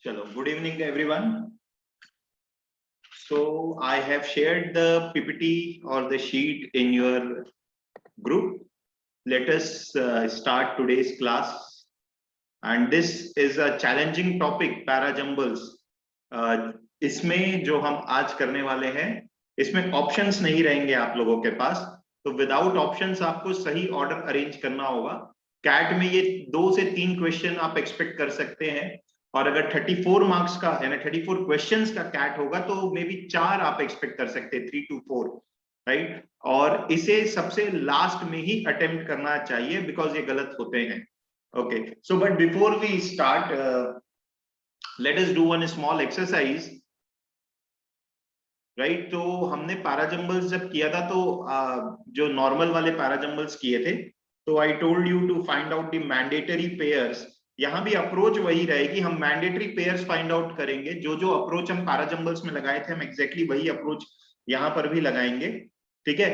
Chalo, good evening everyone. So I have shared the PPT or the sheet in your group. Let us start today's class. And this is a challenging topic, parajumbles. इसमें जो हम आज करने वाले हैं, इसमें options नहीं रहेंगे आप लोगों के पास. तो विदाउट ऑप्शंस आपको सही ऑर्डर अरेंज करना होगा. कैट में ये 2 से 3 क्वेश्चन आप एक्सपेक्ट कर सकते हैं. और अगर 34 मार्क्स का यानी 34 क्वेश्चंस का कैट होगा तो मे बी 4 आप एक्सपेक्ट कर सकते हैं, 3 to 4, राइट. और इसे सबसे लास्ट में ही अटेम्प्ट करना चाहिए बिकॉज ये गलत होते हैं. Okay, so but before we start, let us do one small exercise, right? तो हमने पैराजम्बल्स जब किया था तो जो नॉर्मल वाले पैराजम्बल्स किए थे, तो I told you to find out the mandatory pairs. यहाँ भी अप्रोच वही रहेगी, हम मैंडेटरी पेयर्स फाइंड आउट करेंगे. जो जो अप्रोच हम पैराजम्बल्स में लगाए थे हम एग्जैक्टली वही अप्रोच यहाँ पर भी लगाएंगे, ठीक है.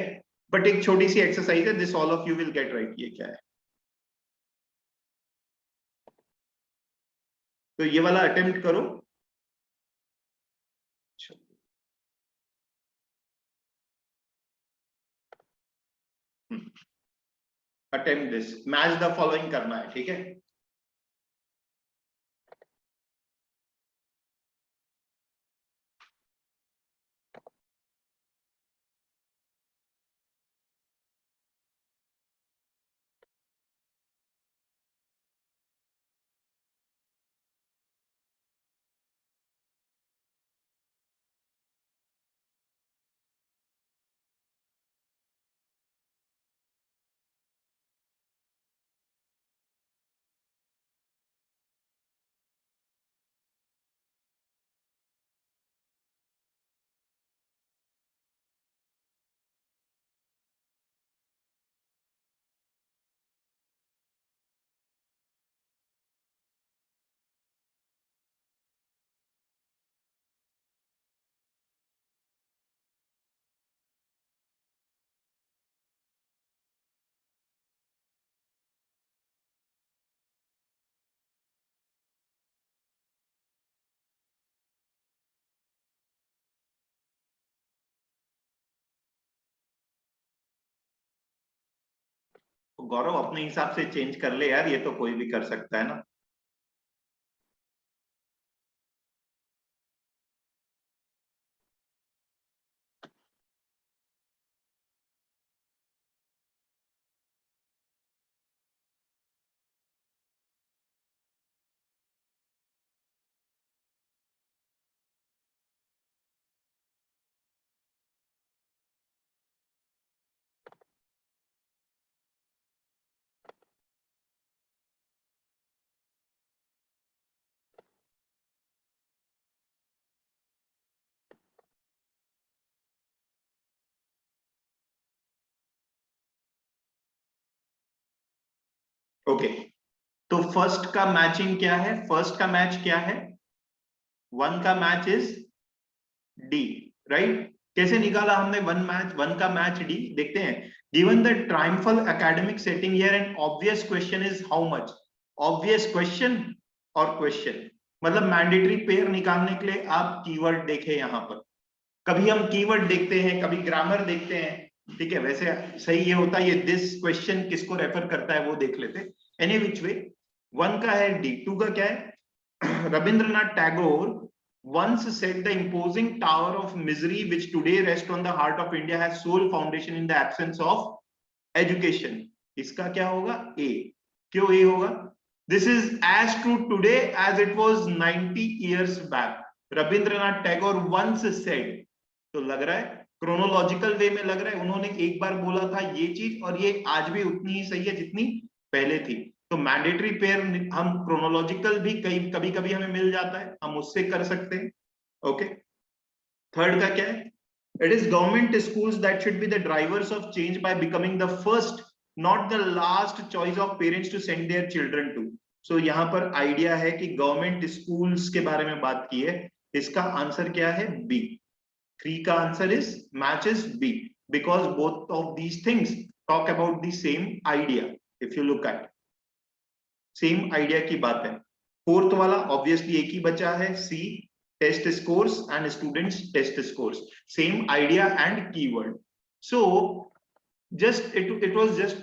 बट एक छोटी सी एक्सरसाइज है, this all of you will get right. ये क्या है, तो ये वाला अटेम्प्ट करो. Attempt this, match the following करना है, ठीक है. गौरव अपने हिसाब से चेंज कर ले यार, ये तो कोई भी कर सकता है ना। ओके, तो फर्स्ट का मैचिंग क्या है, फर्स्ट का मैच क्या है, 1 का मैच इज डी, राइट। कैसे निकाला हमने वन का मैच डी, देखते हैं। Given the triumphal academic setting here and obvious question is how much, obvious question और क्वेश्चन मतलब मैंडेटरी पेयर निकालने के लिए आप कीवर्ड देखें यहां पर। कभी हम कीवर्ड देखते हैं, कभी ग्रामर देखते हैं, ठीक है। वैसे सही ये होता है, ये दिस क्वेश्चन किसको रेफर करता है वो देख लेते। एनी विच वे, 1 का है डी, 2 का क्या है, Rabindranath Tagore once said the imposing tower of misery which today rests on the heart of India has sole foundation in the absence of education। इसका क्या होगा, ए। क्यों ए होगा, this is as true today as it was 90 years back, Rabindranath Tagore once said। तो लग रहा है chronological वे में लग रहा है उन्होंने एक बार बोला था ये चीज, और ये आज भी उतनी ही सही है जितनी पहले थी। तो मैंडेटरी पेयर हम क्रोनोलॉजिकल भी कभी कभी हमें मिल जाता है, हम उससे कर सकते हैं। ओके, थर्ड का क्या है, it is government schools that should be the drivers of change by becoming the first not the last choice of parents to send their children to. So यहाँ पर आइडिया है कि गवर्नमेंट स्कूल्स के बारे में बात की है, इसका आंसर क्या है, बी। 3 का answer is matches B because both of these things talk about the same idea। if you look at same idea की बात है। फोर्थ वाला ऑब्वियसली एक ही बचा है, C, test scores and students test scores, same idea and keyword. So just it was just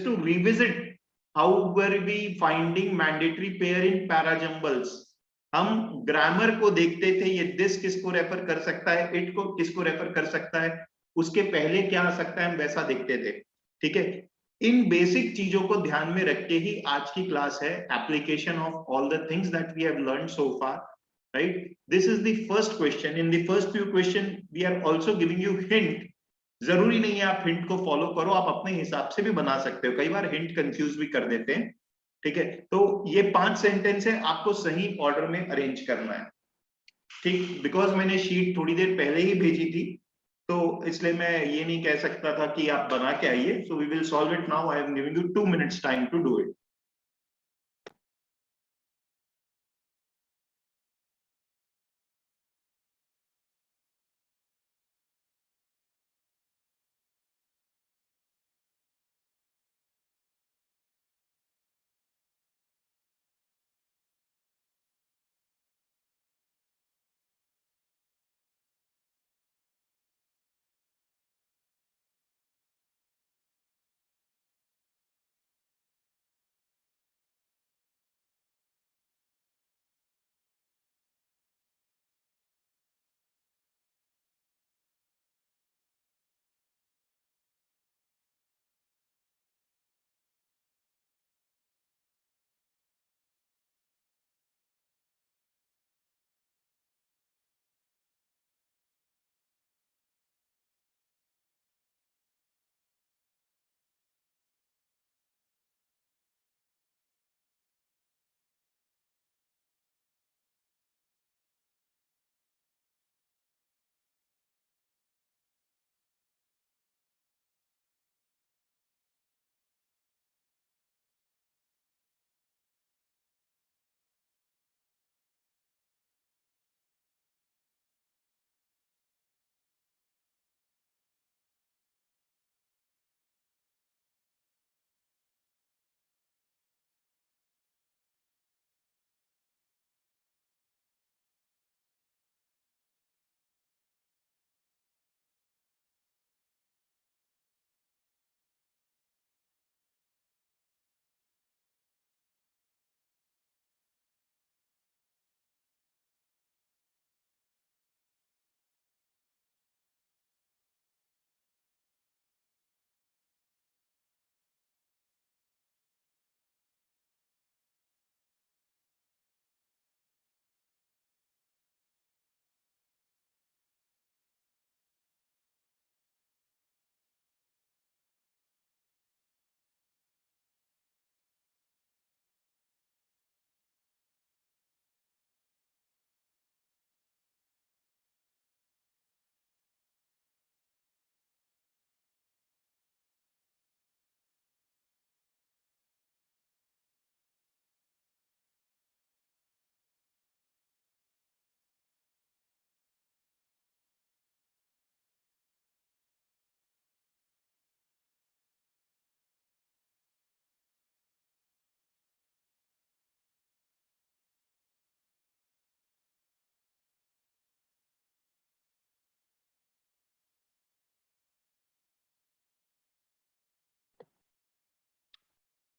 to revisit how were we finding mandatory pair in parajumbles। हम grammar को देखते थे, ये दिस किसको रेफर कर सकता है, इट को किसको रेफर कर सकता है, उसके पहले क्या आ सकता है, हम वैसा देखते थे, ठीक है। इन बेसिक चीजों को ध्यान में रख के ही आज की क्लास है, application of all the things that we have learned so far, right. This is the first question, in the first few questions we are also giving you hint. जरूरी नहीं है आप हिंट को फॉलो करो, आप अपने हिसाब से भी बना सकते हो, कई बार हिंट कंफ्यूज भी कर देते हैं, ठीक है। तो ये 5 सेंटेंस है, आपको सही ऑर्डर में अरेंज करना है, ठीक। बिकॉज मैंने शीट थोड़ी देर पहले ही भेजी थी, तो इसलिए मैं ये नहीं कह सकता था कि आप बना के आइए। So we will solve it now, I am giving you 2 minutes time to do it.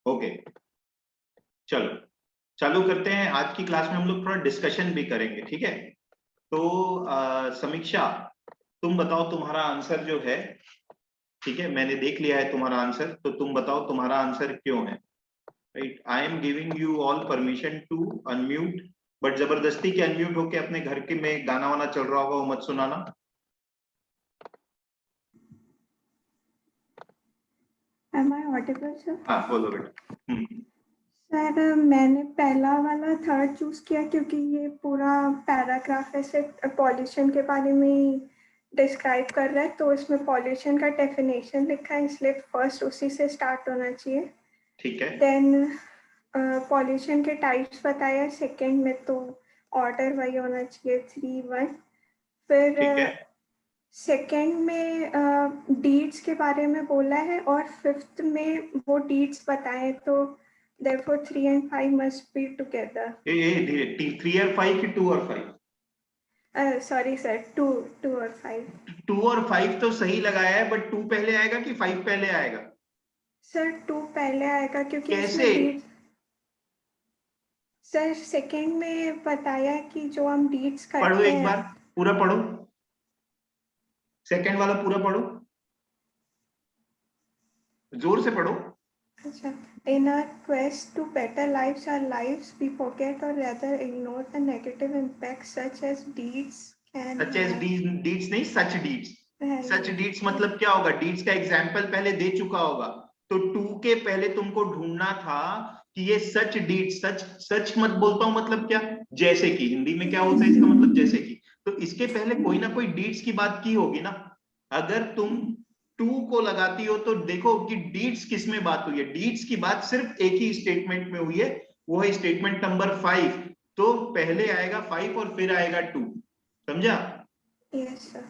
Okay, चलो चालू करते हैं। आज की क्लास में हम लोग थोड़ा डिस्कशन भी करेंगे, ठीक है? तो समीक्षा, तुम बताओ तुम्हारा आंसर जो है, ठीक है? मैंने देख लिया है तुम्हारा आंसर, तो तुम बताओ तुम्हारा आंसर क्यों है, right? I am giving you all permission to unmute, but जबरदस्ती के अनम्यूट होके अपने घर के में गाना वाना चल रहा होगा वो मत सुनाना। Am I audible, sir? हाँ बोलो बेटा। सर मैंने पहला वाला थर्ड चूज किया क्योंकि ये पूरा पैराग्राफ ऐसे पॉल्यूशन के बारे में डिस्क्राइब कर रहा है, तो इसमें पॉल्यूशन का डेफिनेशन लिखा है, इसलिए फर्स्ट उसी से स्टार्ट होना चाहिए। ठीक है। देन पॉल्यूशन के टाइप्स बताया सेकंड में, तो ऑर्डर वही होना चाहिए 3-1। फिर ठीक है। सेकंड में डीड्स के बारे में बोला है और फिफ्थ में वो डीड्स बताए, तो therefore 3 and 5 must be together. धीरे, 3 और 5 की 2 और 5? सॉरी सर, 2 और 5। 2 और 5 तो सही लगाया है, बट 2 पहले आएगा कि 5 पहले आएगा? सर 2 पहले आएगा क्योंकि कैसे? इसमें डीड्स, सर सेकंड में बताया कि जो हम डीड्स पढ़ो करते एक हैं। बार, पूरा पढ़ो, सेकंड वाला पूरा पढ़ो, जोर से पढ़ो। अच्छा, in our quest to better lives, our lives, we forget or rather ignore the negative impacts such as deeds can such as have. Deeds नहीं, सच डीड्स। सच डीड्स मतलब क्या होगा? डीड्स का एग्जाम्पल पहले दे चुका होगा, तो 2 के पहले तुमको ढूंढना था कि ये सच डीड्स, सच सच मत बोलता हूं मतलब क्या? जैसे कि हिंदी में क्या होता है इसका मतलब? जैसे कि। तो इसके पहले कोई ना कोई डीड्स की बात की होगी ना। अगर तुम 2 को लगाती हो तो देखो कि डीड्स किस में बात हुई है। डीड्स की बात सिर्फ एक ही स्टेटमेंट में हुई है, वो है स्टेटमेंट नंबर 5। तो पहले आएगा 5 और फिर आएगा 2, समझा? Yes sir.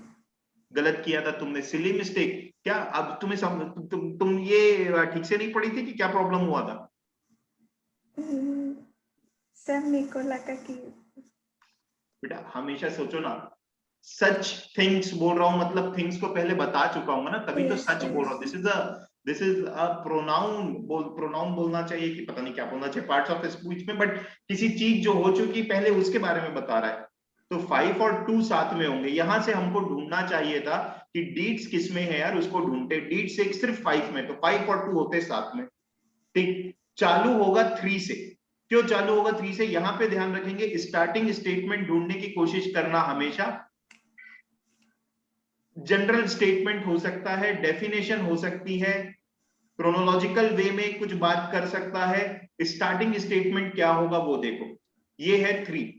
गलत किया था तुमने, सिली मिस्टेक। क्या अब तुम्हें तुम ये ठीक से नहीं पढ़ी थी कि क्या प्रॉब्लम हुआ था? सर मेरे को लगा कि बेटा हमेशा सोचो ना, सच थिंग्स बोल रहा हूं मतलब थिंग्स को पहले बता चुका हूं ना, तभी तो सच बोल रहा हूं। This is a pronoun, pronoun बोलना चाहिए कि पता नहीं क्या बोलना चाहिए पार्ट्स ऑफ स्पीच में, बट किसी चीज जो हो चुकी पहले उसके बारे में बता रहा है। तो 5 और 2 साथ में होंगे, यहां से हमको ढूंढना चाहिए था कि डीड्स किस में है यार, उसको ढूंढते। डीड्स एक सिर्फ 5 में, तो 5 और 2 होते साथ में। ठीक, चालू होगा 3 से। क्यों चालू होगा 3 से? यहां पे ध्यान रखेंगे, स्टार्टिंग स्टेटमेंट ढूंढने की कोशिश करना हमेशा। जनरल स्टेटमेंट हो सकता है, डेफिनेशन हो सकती है, क्रोनोलॉजिकल वे में कुछ बात कर सकता है। स्टार्टिंग स्टेटमेंट क्या होगा वो देखो, ये है 3।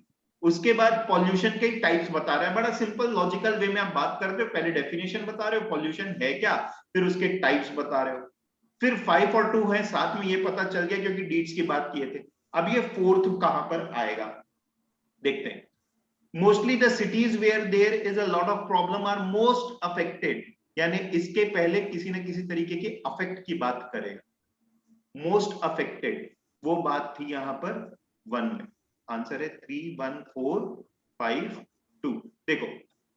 उसके बाद पॉल्यूशन के टाइप्स बता रहा है, बड़ा सिंपल लॉजिकल वे में आप बात करते हो, पहले डेफिनेशन बता रहे हो पॉल्यूशन है क्या, फिर उसके टाइप्स बता रहे हो। फिर 5 और 2 है साथ में, ये पता चल गया क्योंकि डीड्स की बात किए थे। अब ये 4th कहां पर आएगा देखते हैं। Mostly the cities where there is a lot of problem are most affected, यानी इसके पहले किसी ना किसी तरीके की अफेक्ट की बात करेगा। मोस्ट अफेक्टेड वो बात थी यहां पर 1 में। आंसर है 3, 1, 4, 5, 2। देखो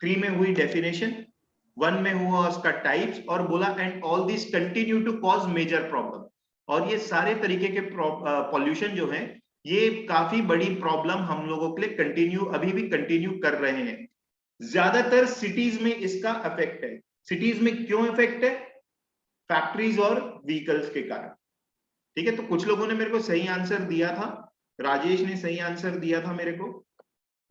3 में हुई डेफिनेशन, 1 में हुआ उसका टाइप्स, और बोला and all this continue to cause major problem. और ये सारे तरीके के पॉल्यूशन जो है, ये काफी बड़ी प्रॉब्लम हम लोगों के लिए कंटिन्यू, अभी भी कंटिन्यू कर रहे हैं। ज्यादातर सिटीज में इसका इफेक्ट है। सिटीज में क्यों इफेक्ट है? फैक्ट्रीज और व्हीकल्स के कारण। ठीक है, तो कुछ लोगों ने मेरे को सही आंसर दिया था। राजेश ने सही आंसर दिया था मेरे को,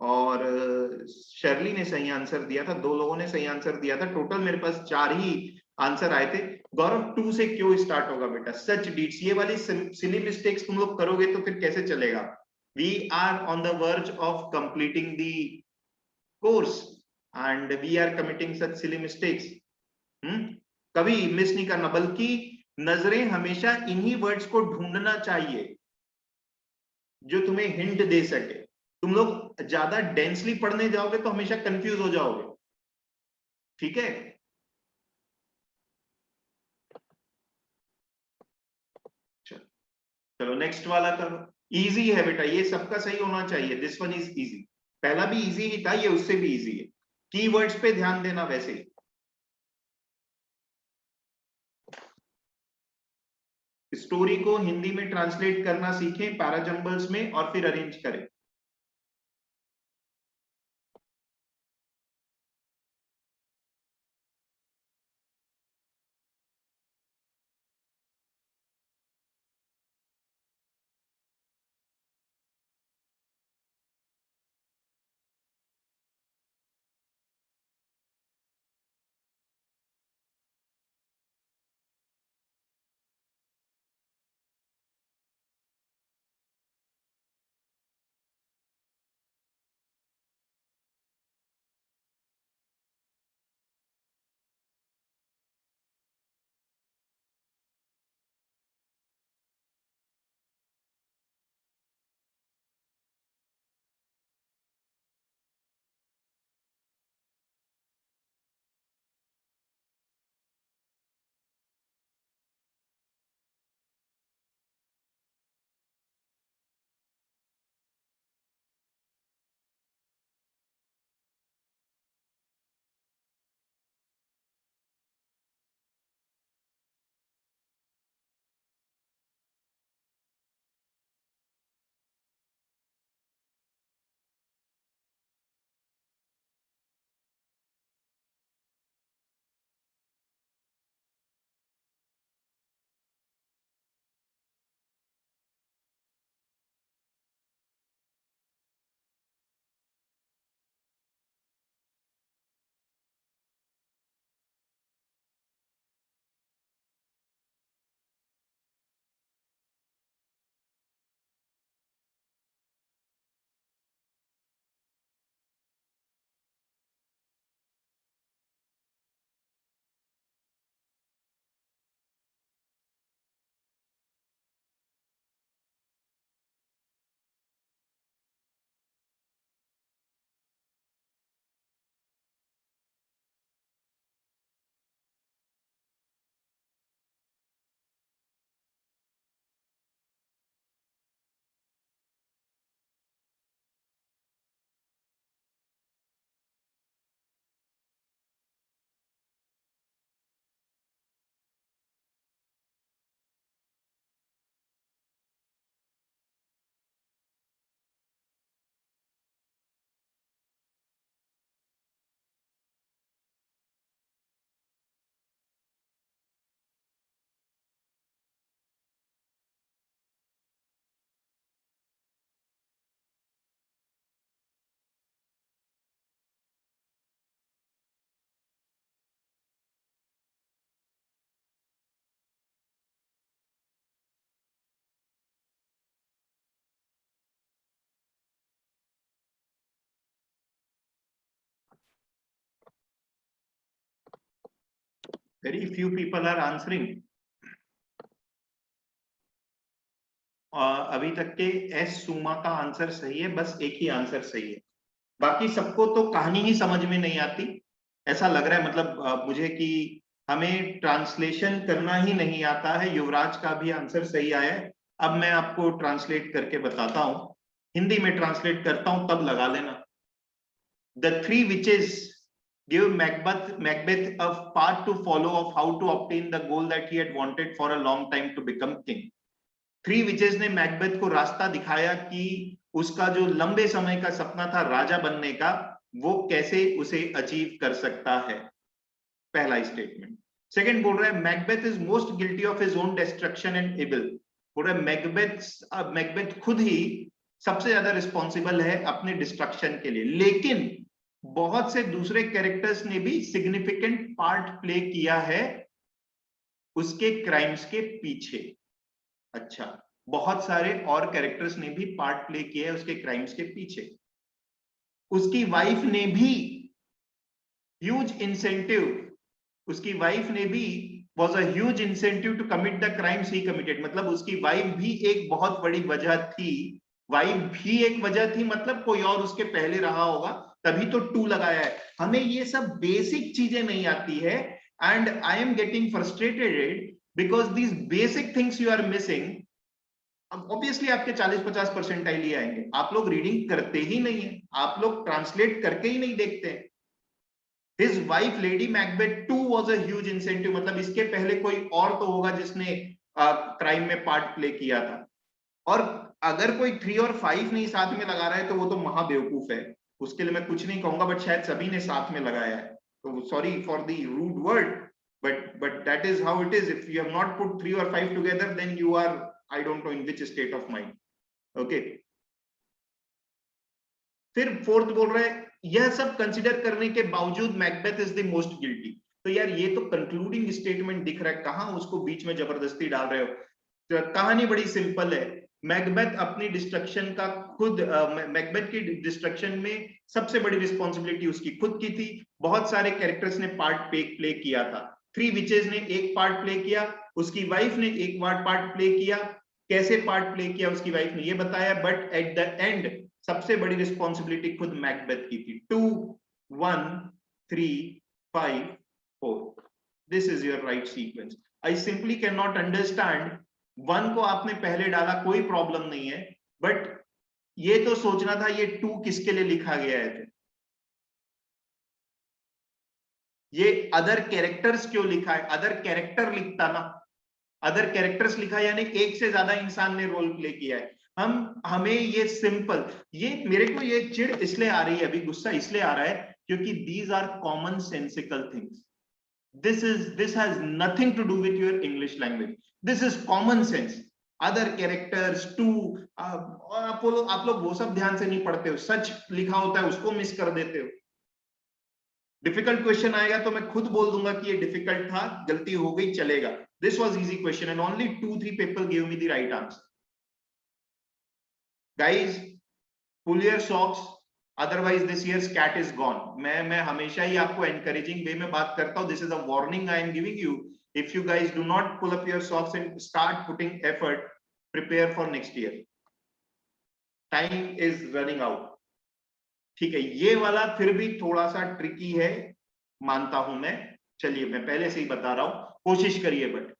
और शर्ली ने सही आंसर दिया था। 2 लोगों ने सही आंसर दिया था, टोटल मेरे पास 4 ही आंसर आए थे। गौरव 2 से क्यों स्टार्ट होगा बेटा? सच डीड्स, ये वाली सिली मिस्टेक्स तुम लोग करोगे तो फिर कैसे चलेगा? We are on the verge of completing the course and we are committing such silly mistakes. कभी मिस नहीं करना, बल्कि नजरें हमेशा इन्हीं वर्ड्स को ढूंढना चाहिए जो तुम्हें हिंट दे सके। तुम लोग ज्यादा डेंसली पढ़ने जाओगे तो हमेशा कंफ्यूज हो जाओगे, ठीक है? चलो नेक्स्ट वाला करो। इजी है बेटा, ये सबका सही होना चाहिए। This one is easy. पहला भी इजी ही था, ये उससे भी इजी है। कीवर्ड्स पे ध्यान देना वैसे ही। स्टोरी को हिंदी में ट्रांसलेट करना सीखें पैराजंबल्स में और फिर अरेंज करें। Very few people are answering. अभी तक के एस सुमा का आंसर सही है, बस एक ही आंसर सही है, बाकी सबको तो कहानी ही समझ में नहीं आती ऐसा लग रहा है, मतलब मुझे कि हमें ट्रांसलेशन करना ही नहीं आता है। युवराज का भी आंसर सही आया है। अब मैं आपको ट्रांसलेट करके बताता हूं, हिंदी में ट्रांसलेट करता हूं तब लगा लेना। The three witches give Macbeth a path to follow of how to obtain the goal that he had wanted for a long time to become king. Three witches ने मैकबेथ को रास्ता दिखाया कि उसका जो लंबे समय का सपना था राजा बनने का, वो कैसे उसे अचीव कर सकता है। पहला स्टेटमेंट। सेकंड बोल रहा है Macbeth is most guilty of his own destruction and evil. बोल रहा है मैकबेथ खुद ही सबसे ज्यादा रिस्पॉन्सिबल है अपने डिस्ट्रक्शन के लिए, लेकिन बहुत से दूसरे कैरेक्टर्स ने भी सिग्निफिकेंट पार्ट प्ले किया है उसके क्राइम्स के पीछे। अच्छा, बहुत सारे और कैरेक्टर्स ने भी पार्ट प्ले किया है उसके क्राइम्स के पीछे। उसकी वाइफ ने भी ह्यूज इंसेंटिव, उसकी वाइफ ने भी was a huge incentive to commit the crimes he committed। मतलब उसकी वाइफ भी एक बहुत बड़ी वजह थी, वाइफ भी एक वजह थी, मतलब कोई और उसके पहले रहा होगा तभी तो 2 लगाया है। हमें ये सब बेसिक चीजें नहीं आती है and I am getting frustrated because these basic things you are missing. Obviously आपके 40-50 परसेंटाइल ही आएंगे, आप लोग रीडिंग करते ही नहीं है, आप लोग ट्रांसलेट करके ही नहीं देखते हैं। His wife Lady Macbeth too was a huge incentive, मतलब इसके पहले कोई और तो होगा जिसने क्राइम में पार्ट प्ले किया था। और अगर कोई 3 और 5 नहीं साथ में लगा रहा है तो वो तो महाबेवकूफ है, उसके लिए मैं कुछ नहीं कहूंगा, बट शायद सभी ने साथ में लगाया है, तो sorry for the rude word, but that is how it is. If you have not put 3 or 5 together, then you are, I don't know in which state of mind. Okay. फिर fourth बोल रहे हैं यह सब consider करने के बावजूद Macbeth is the most guilty. तो यार ये तो कंक्लूडिंग स्टेटमेंट दिख रहा है, कहां उसको बीच में जबरदस्ती डाल रहे हो। तो कहानी बड़ी सिंपल है, मैकबेथ अपनी डिस्ट्रक्शन का खुद, मैकबेथ की डिस्ट्रक्शन में सबसे बड़ी रिस्पॉन्सिबिलिटी उसकी खुद की थी। बहुत सारे कैरेक्टर्स ने पार्ट प्ले किया था। 3 विचेस ने एक पार्ट प्ले किया, उसकी वाइफ ने एक पार्ट प्ले किया। कैसे पार्ट प्ले किया उसकी वाइफ ने ये बताया, बट एट द एंड सबसे बड़ी रिस्पॉन्सिबिलिटी खुद मैकबेथ की थी। 2 1 3 5 4, this is your right sequence. I simply can not understand, 1 को आपने पहले डाला कोई प्रॉब्लम नहीं है, बट ये तो सोचना था ये 2 किसके लिए लिखा गया है, ये अदर कैरेक्टर्स क्यों लिखा है। अदर कैरेक्टर लिखता ना, अदर कैरेक्टर्स लिखा यानी एक से ज्यादा इंसान ने रोल प्ले किया है। हमें ये सिंपल, ये मेरे को ये चिढ़ इसलिए आ रही है, अभी गुस्सा इसलिए आ रहा है क्योंकि these are common sensical things. this has nothing to do with your English language. This is common sense. Other characters too, आप लोग वो सब ध्यान से नहीं पढ़ते हो, सच लिखा होता है उसको मिस कर देते हो। डिफिकल्ट क्वेश्चन आएगा तो मैं खुद बोल दूंगा कि ये डिफिकल्ट था, गलती हो गई, चलेगा। This was easy question and only 2-3 people give me the right answer. Guys, pull your socks, otherwise this year's CAT is gone. मैं हमेशा ही आपको एनकरेजिंग वे में बात करता हूं। This is a warning I am giving you. If you guys do not pull up your socks and start putting effort, prepare for next year, time is running out. ठीक है, ये वाला फिर भी थोड़ा सा ट्रिकी है, मानता हूं मैं। चलिए मैं पहले से ही बता रहा हूं, कोशिश करिए। But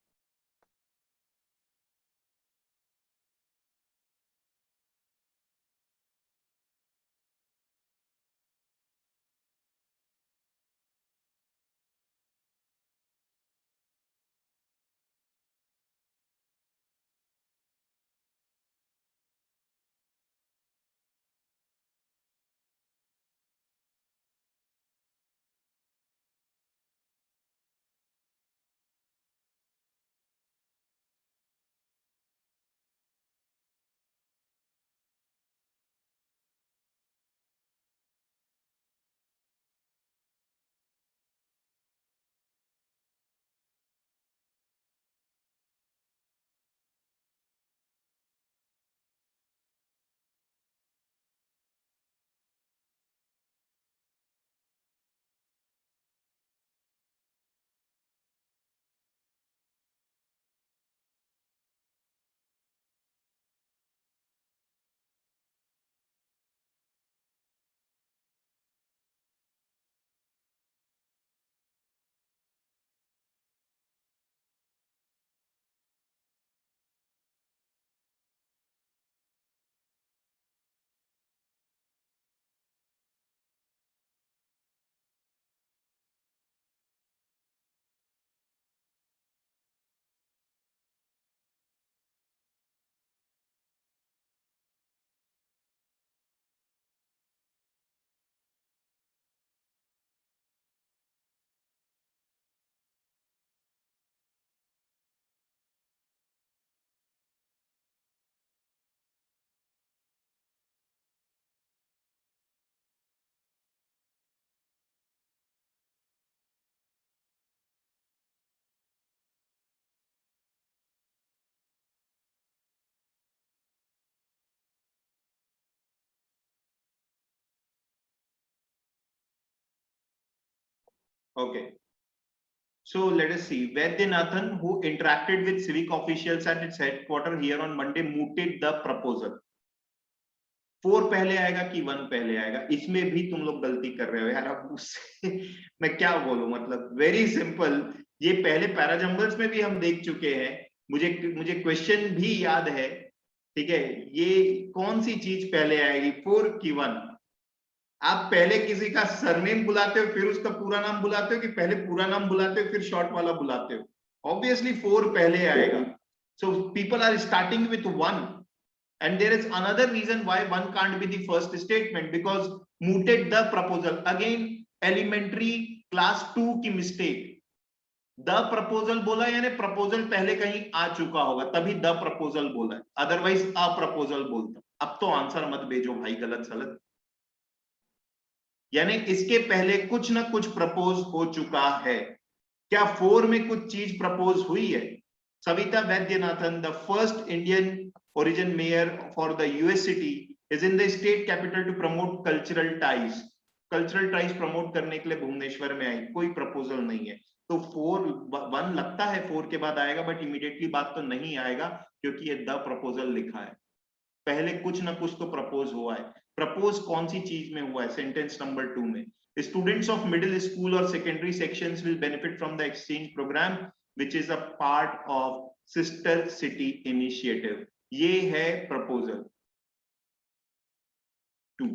okay, so let us see. Vaidyanathan, who interacted with civic officials at its headquarters here on Monday, mooted the proposal. 4 पहले आएगा कि 1 पहले आएगा, इसमें भी तुम लोग गलती कर रहे हो यार। अब उससे मैं क्या बोलूं, मतलब वेरी सिंपल। ये पहले पैराजंबल्स में भी हम देख चुके हैं, मुझे क्वेश्चन भी याद है। ठीक है, ये कौन सी चीज पहले आएगी, 4 की 1? आप पहले किसी का सरनेम बुलाते हो फिर उसका पूरा नाम बुलाते हो, कि पहले पूरा नाम बुलाते हो फिर शॉर्ट वाला बुलाते हो? ऑब्वियसली 4 पहले आएगा। So people are starting with 1, and there is another reason why 1 can't be the first statement, because mooted the proposal. Again elementary class 2 की mistake, द प्रपोजल बोला यानी प्रपोजल पहले कहीं आ चुका होगा तभी द प्रपोजल बोला है, अदरवाइज अ प्रपोजल बोलता। अब तो आंसर मत भेजो भाई गलत सलत, यानी इसके पहले कुछ ना कुछ प्रपोज हो चुका है। क्या 4 में कुछ चीज प्रपोज हुई है? Savita Vaidyanathan, the first Indian origin mayor for the US city, is in the state capital to promote cultural ties. Cultural ties promote करने के लिए भुवनेश्वर में आई, कोई प्रपोजल नहीं है। तो 1 लगता है 4 के बाद आएगा, बट इमीडिएटली बात तो नहीं आएगा क्योंकि ये द प्रपोजल लिखा है, पहले कुछ ना कुछ तो प्रपोज हुआ है। प्रपोज कौन सी चीज में हुआ है? सेंटेंस नंबर 2 में, स्टूडेंट्स ऑफ मिडिल स्कूल और secondary sections will benefit from the exchange programme which is a part of sister city initiative. ये है प्रपोजल 2।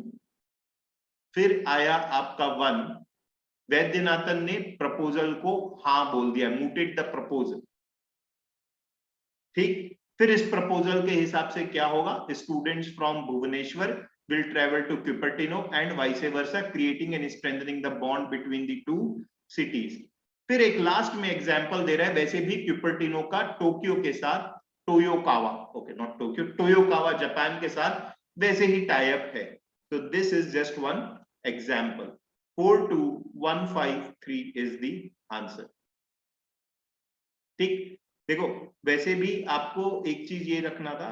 फिर आया आपका 1, वैद्यनाथन ने प्रपोजल को हाँ बोल दिया, मूटेड द प्रपोजल, ठीक। फिर इस प्रपोजल के हिसाब से क्या होगा? Students from Bhubaneswar will travel to Cupertino and vice versa, creating and strengthening the bond between the 2 cities. फिर एक लास्ट में एग्जांपल दे रहा है, वैसे भी क्यूपर्टिनो का टोक्यो के साथ, टोयोकावा, ओके नॉट टोक्यो, टोयोकावा जापान के साथ वैसे ही टाई अप है। तो this is just 1 example. 42153 is the answer, ठीक। देखो वैसे भी आपको एक चीज ये रखना था,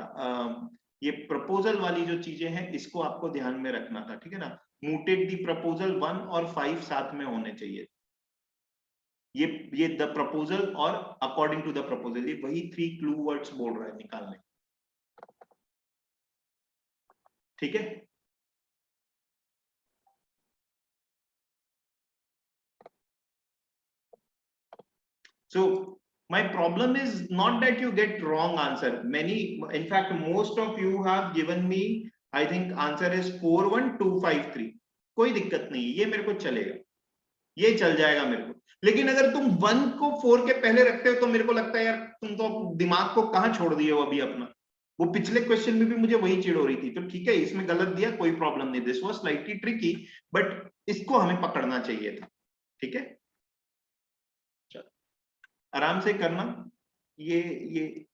ये प्रपोजल वाली जो चीजें हैं इसको आपको ध्यान में रखना था, ठीक है ना। मूटेड दी प्रपोजल 1 और 5 साथ में होने चाहिए। ये द प्रपोजल और अकॉर्डिंग टू द प्रपोजल, ये वही 3 क्लू वर्ड्स बोल रहा है निकालने, ठीक है। So my problem is not that you get wrong answer. Many, in fact, most of you have given me, I think answer is 41253. कोई दिक्कत नहीं, ये मेरे को चलेगा, ये चल जाएगा मेरे को। लेकिन अगर तुम 1 को 4 के पहले रखते हो तो मेरे को लगता है यार तुम तो दिमाग को कहां छोड़ दिए हो अभी अपना। वो पिछले क्वेश्चन में भी मुझे वही चिड़ हो रही थी। तो ठीक है, इसमें गलत दिया, कोई प्रॉब्लम नहीं, this was slightly tricky, but इसको हमें पकड़ना चाहिए था, ठीक है। आराम से करना, ये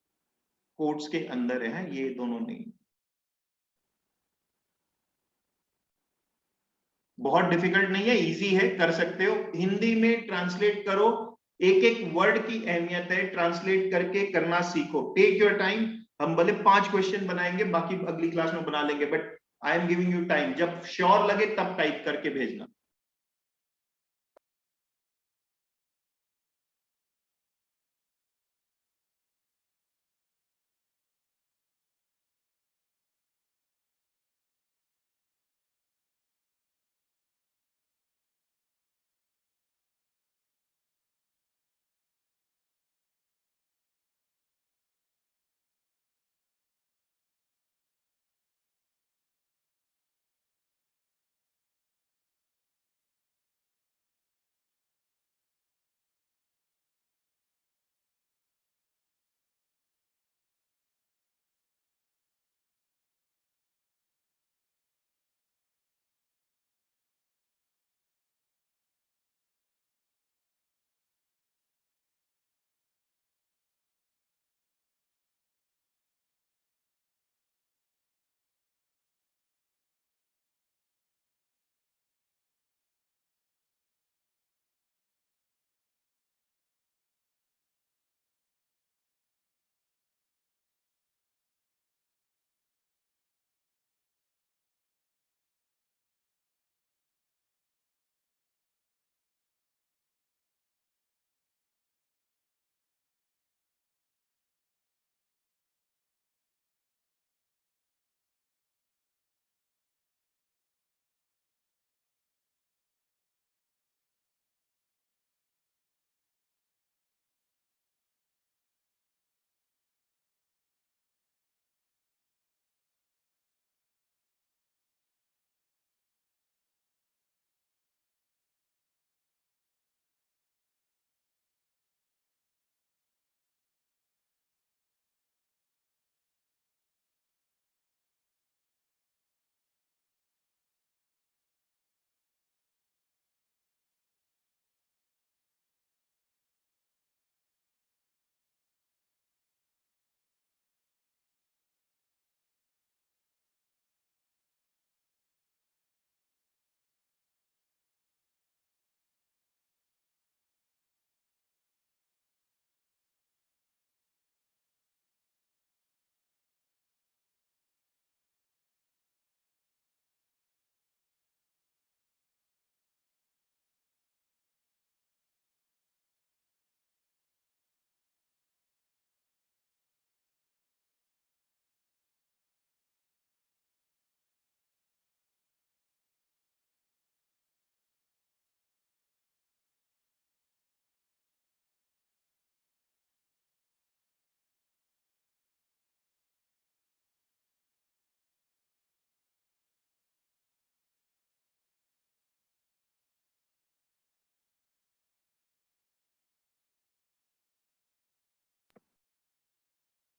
कोट्स के अंदर है, ये दोनों नहीं, बहुत डिफिकल्ट नहीं है, इजी है, कर सकते हो। हिंदी में ट्रांसलेट करो, एक एक वर्ड की अहमियत है, ट्रांसलेट करके करना सीखो, टेक योर टाइम। हम भले 5 क्वेश्चन बनाएंगे, बाकी अगली क्लास में बना लेंगे, but I am giving you time, जब श्योर लगे तब टाइप करके भेजना।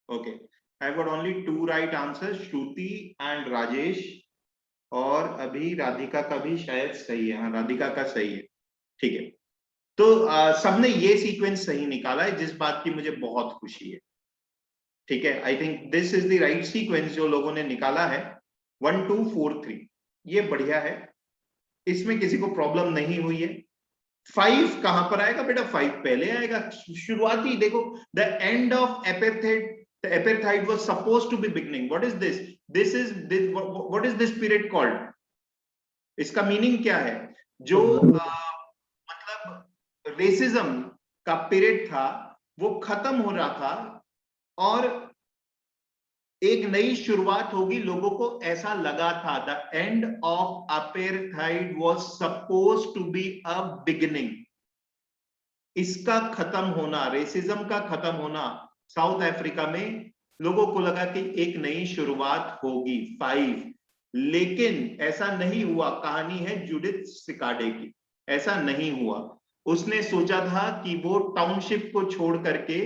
Okay, I got only 2 right answer, Shruti and Rajesh, और अभी राधिका का भी शायद सही है। हाँ, राधिका का सही है, ठीक है। तो सबने ये सीक्वेंस सही निकाला है, जिस बात की मुझे बहुत खुशी है। ठीक है, I think this is the right sequence जो लोगों ने निकाला है, 1 2 4 3, ये बढ़िया है, इसमें किसी को प्रॉब्लम नहीं हुई है। 5 कहां पर आएगा बेटा? 5 पहले आएगा, शुरुआती देखो, the end of apartheid was supposed to be beginning. What is this? This is this, what is this period called? इसका मीनिंग क्या है? जो मतलब रेसिज्म का पीरियड था वो खत्म हो रहा था, और एक नई शुरुआत होगी, लोगों को ऐसा लगा था। The end of apartheid was suppose to be a beginning. इसका खत्म होना, रेसिज्म का खत्म होना, साउथ अफ्रीका में लोगों को लगा कि एक नई शुरुआत होगी, 5। लेकिन ऐसा नहीं हुआ। कहानी है जूडिथ सिकाडे की, ऐसा नहीं हुआ। उसने सोचा था कि वो टाउनशिप को छोड़ करके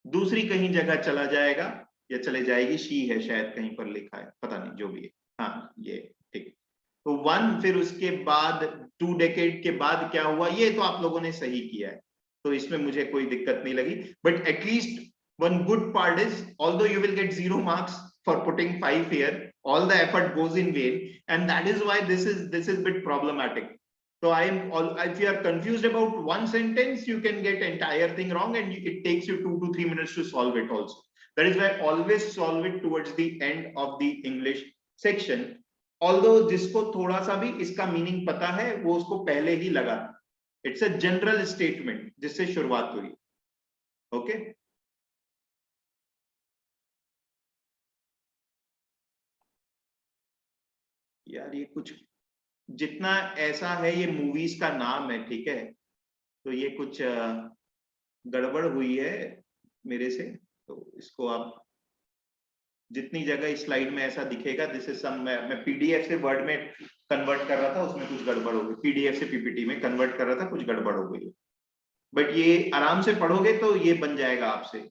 दूसरी कहीं जगह चला जाएगा, या चले जाएगी, शी है शायद कहीं पर लिखा है, पता नहीं, जो भी है। हाँ, ये ठीक। तो 1, फिर उसके बाद 2 डेकेड के बाद क्या हुआ, ये तो आप लोगों ने सही किया है, तो इसमें मुझे कोई दिक्कत नहीं लगी। But at least one good part is, although you will get 0 marks for putting 5 here, all the effort goes in vain, and that is why this is bit problematic. So if you are confused about one sentence, you can get entire thing wrong, and it takes you 2 to 3 minutes to solve it also. That is why always solve it towards the end of the English section. Although जिसको थोड़ा सा भी इसका meaning पता है, वो उसको पहले ही लगा। इट्स अ जनरल स्टेटमेंट जिससे शुरुआत हुई। ओके, यार ये कुछ जितना ऐसा है, ये मूवीज का नाम है, ठीक है, तो ये कुछ गड़बड़ हुई है मेरे से, तो इसको आप जितनी जगह इस स्लाइड में ऐसा दिखेगा, दिस इज सम, मैं पीडीएफ से वर्ड में कन्वर्ट कर रहा था, उसमें कुछ गड़बड़ हो गई, पीडीएफ से पीपीटी में कन्वर्ट कर रहा था, कुछ गड़बड़ हो गई। बट ये आराम से पढ़ोगे तो ये बन जाएगा आपसे।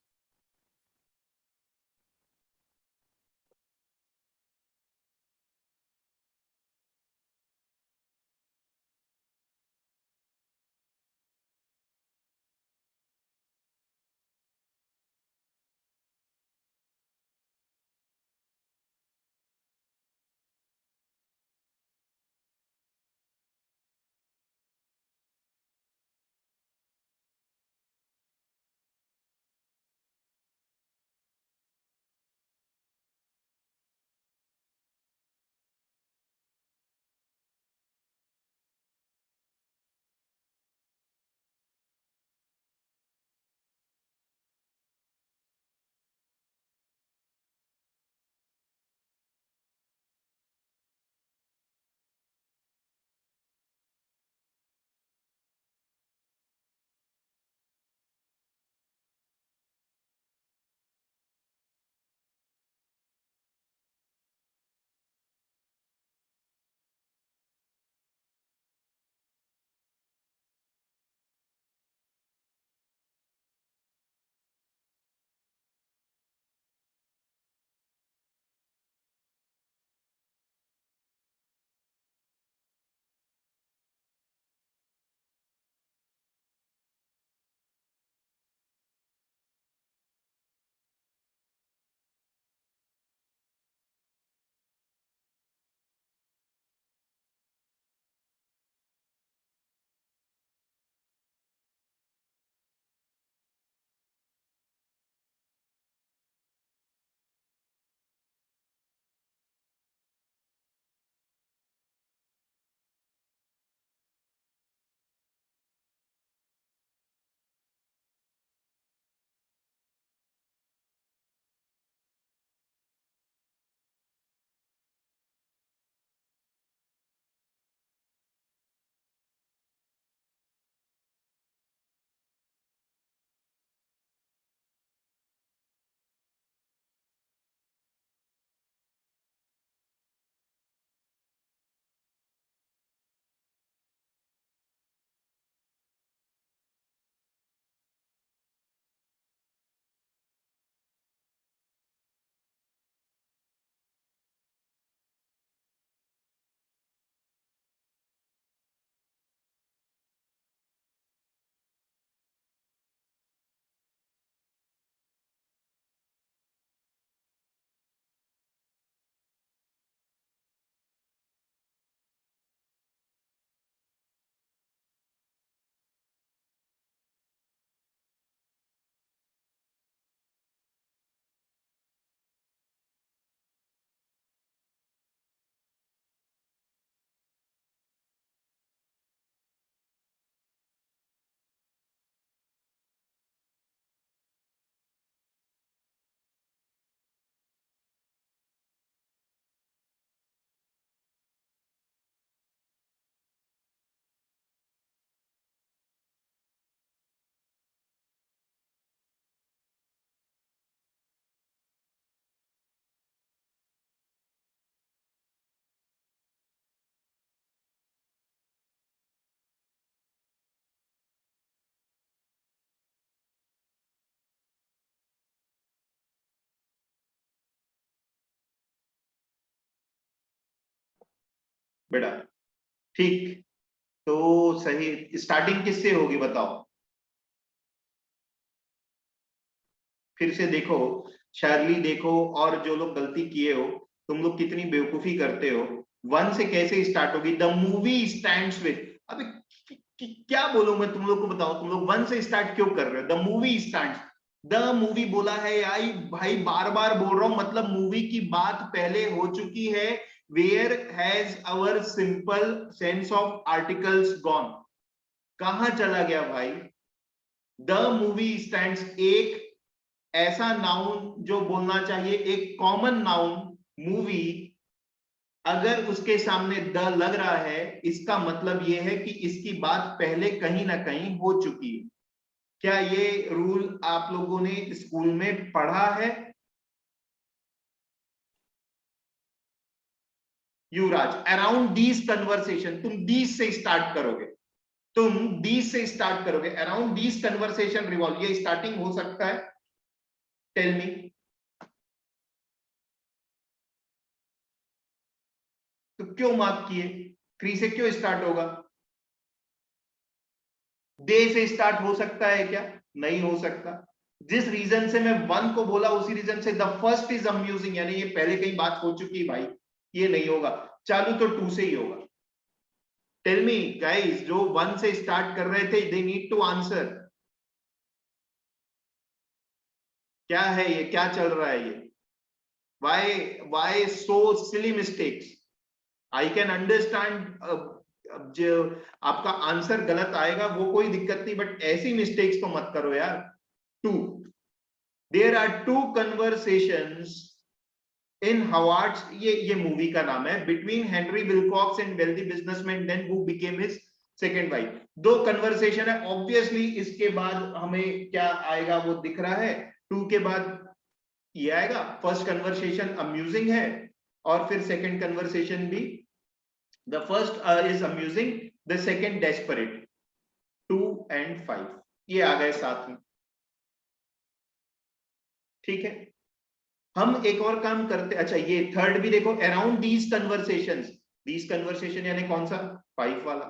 बेटा, ठीक। तो सही स्टार्टिंग किससे होगी बताओ? फिर से देखो, शार्ली देखो, और जो लोग गलती किए हो, तुम लोग कितनी बेवकूफी करते हो। वन से कैसे स्टार्ट होगी? The movie stands with. अबे क्या बोलूं मैं तुम लोग को, बताओ तुम लोग वन से स्टार्ट क्यों कर रहे हो? The movie stands, the movie बोला है आई भाई, बार बार बोल रहा हूं, मतलब मूवी की बात पहले हो चुकी है। Where has our simple sense of articles gone? कहां चला गया भाई? द मूवी स्टैंड्स एक ऐसा नाउन जो बोलना चाहिए, एक कॉमन नाउन मूवी, अगर उसके सामने द लग रहा है, इसका मतलब यह है कि इसकी बात पहले कहीं ना कहीं हो चुकी है। क्या ये रूल आप लोगों ने स्कूल में पढ़ा है? युवराज, अराउंड दीज कन्वर्सेशन, तुम दीज से स्टार्ट करोगे, तुम दीज से स्टार्ट करोगे, अराउंड दीज कन्वर्सेशन रिवॉल्व, ये स्टार्टिंग हो सकता है? Tell me. तो क्यों मार्क किए? 3 से क्यों स्टार्ट होगा? दे से स्टार्ट हो सकता है क्या? नहीं हो सकता। जिस रीजन से मैं वन को बोला, उसी रीजन से द फर्स्ट इज अम्यूजिंग, यानी ये पहले कहीं बात हो चुकी है भाई, ये नहीं होगा। चालू तो 2 से ही होगा। टेल मी गाइस, जो वन से स्टार्ट कर रहे थे, दे नीड टू आंसर। क्या है ये, क्या चल रहा है ये? Why so silly mistakes? I can understand, जो आपका आंसर गलत आएगा वो कोई दिक्कत नहीं, बट ऐसी मिस्टेक्स तो मत करो यार। 2, there are 2 conversations in Howards, ये मूवी का नाम है, between Henry Wilcox and wealthy businessman then who became his second wife. 2 conversation है, ऑब्वियसली इसके बाद हमें क्या आएगा वो दिख रहा है। 2 के बाद ये आएगा, फर्स्ट कन्वर्सेशन अम्यूजिंग है, और फिर सेकंड कन्वर्सेशन भी, the first is amusing, the second desperate. 2 and 5 ये आ गए साथ में, ठीक है। हम एक और काम करते, अच्छा ये थर्ड भी देखो, around these conversations, these conversation यानी कौन सा? 5 वाला,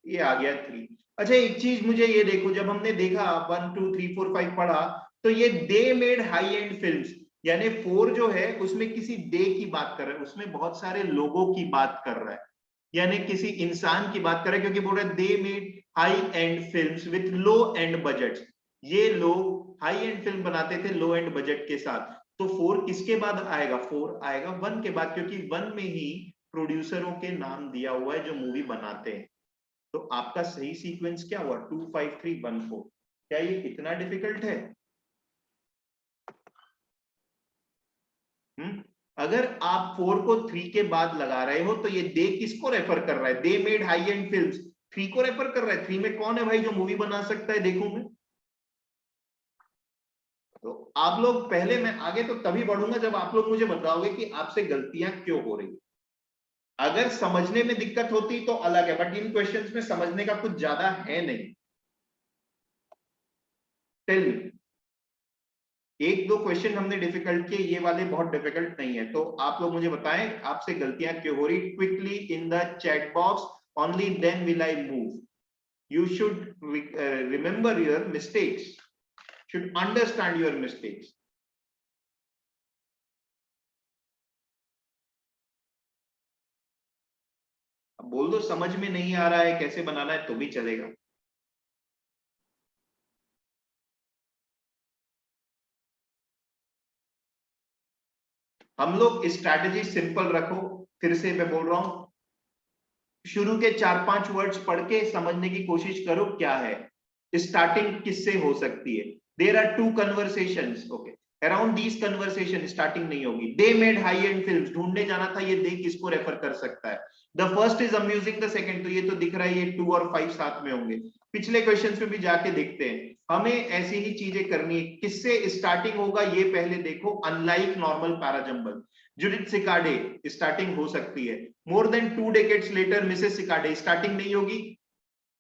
ये आ गया 3। अच्छा एक चीज मुझे ये देखो, जब हमने देखा 1 2 3 4 5 पढ़ा, तो ये दे मेड हाई एंड फिल्म्स, यानी 4 जो है उसमें किसी दे की बात कर रहा है, उसमें बहुत सारे लोगों की बात कर रहा है, यानी किसी इंसान की बात कर रहा है, क्योंकि बोल रहा है दे made high and films with low and budget. ये लोग हाई एंड फिल्म बनाते थे लो एंड बजट के साथ। तो 4 किसके बाद आएगा? 4 आएगा 1 के बाद, क्योंकि 1 में ही प्रोड्यूसरों के नाम दिया हुआ है जो मूवी बनाते हैं। तो आपका सही सीक्वेंस क्या हुआ? 2 5 3 1 4। क्या ये इतना डिफिकल्ट है? अगर आप 4 को 3 के बाद लगा रहे हो, तो ये दे किसको रेफर कर रहा है? दे मेड हाई एंड फिल्म्स 3 को रेफर कर रहा है। 3 में कौन है भाई जो मूवी बना सकता है? देखो मैं, तो आप लोग पहले, मैं आगे तो तभी बढ़ूंगा जब आप लोग मुझे बताओगे कि आपसे गलतियां क्यों हो रही। अगर समझने में दिक्कत होती तो अलग है, बट इन क्वेश्चंस में समझने का कुछ ज्यादा है नहीं। टेल मी, एक दो क्वेश्चन हमने डिफिकल्ट किए, ये वाले बहुत डिफिकल्ट नहीं है, तो आप लोग मुझे बताएं आपसे गलतियां क्यों हो रही, quickly in the chat box, only then will I move. You should remember your mistakes, should understand your mistakes. अब बोल दो समझ में नहीं आ रहा है कैसे बनाना है, तो भी चलेगा। हम लोग स्ट्रैटेजी सिंपल रखो, फिर से मैं बोल रहा हूं, शुरू के 4-5 वर्ड्स पढ़ के समझने की कोशिश करो क्या है, स्टार्टिंग किससे हो सकती है। There are 2 conversations, okay, around these conversation, starting नहीं होगी। They made high and films, ढूंढने जाना था, ये दे किसको रेफर कर सकता है? The first is amusing the second, तो ये तो दिख रहा है, ये 2 और 5 साथ में होंगे। पिछले क्वेश्चंस में भी जाके देखते हैं, हमें ऐसी ही चीजें करनी है। किससे स्टार्टिंग होगा ये पहले देखो, unlike normal parajumble, Judith Sikade starting हो सकती है। More than 2 decades later Mrs Sikade, starting नहीं होगी,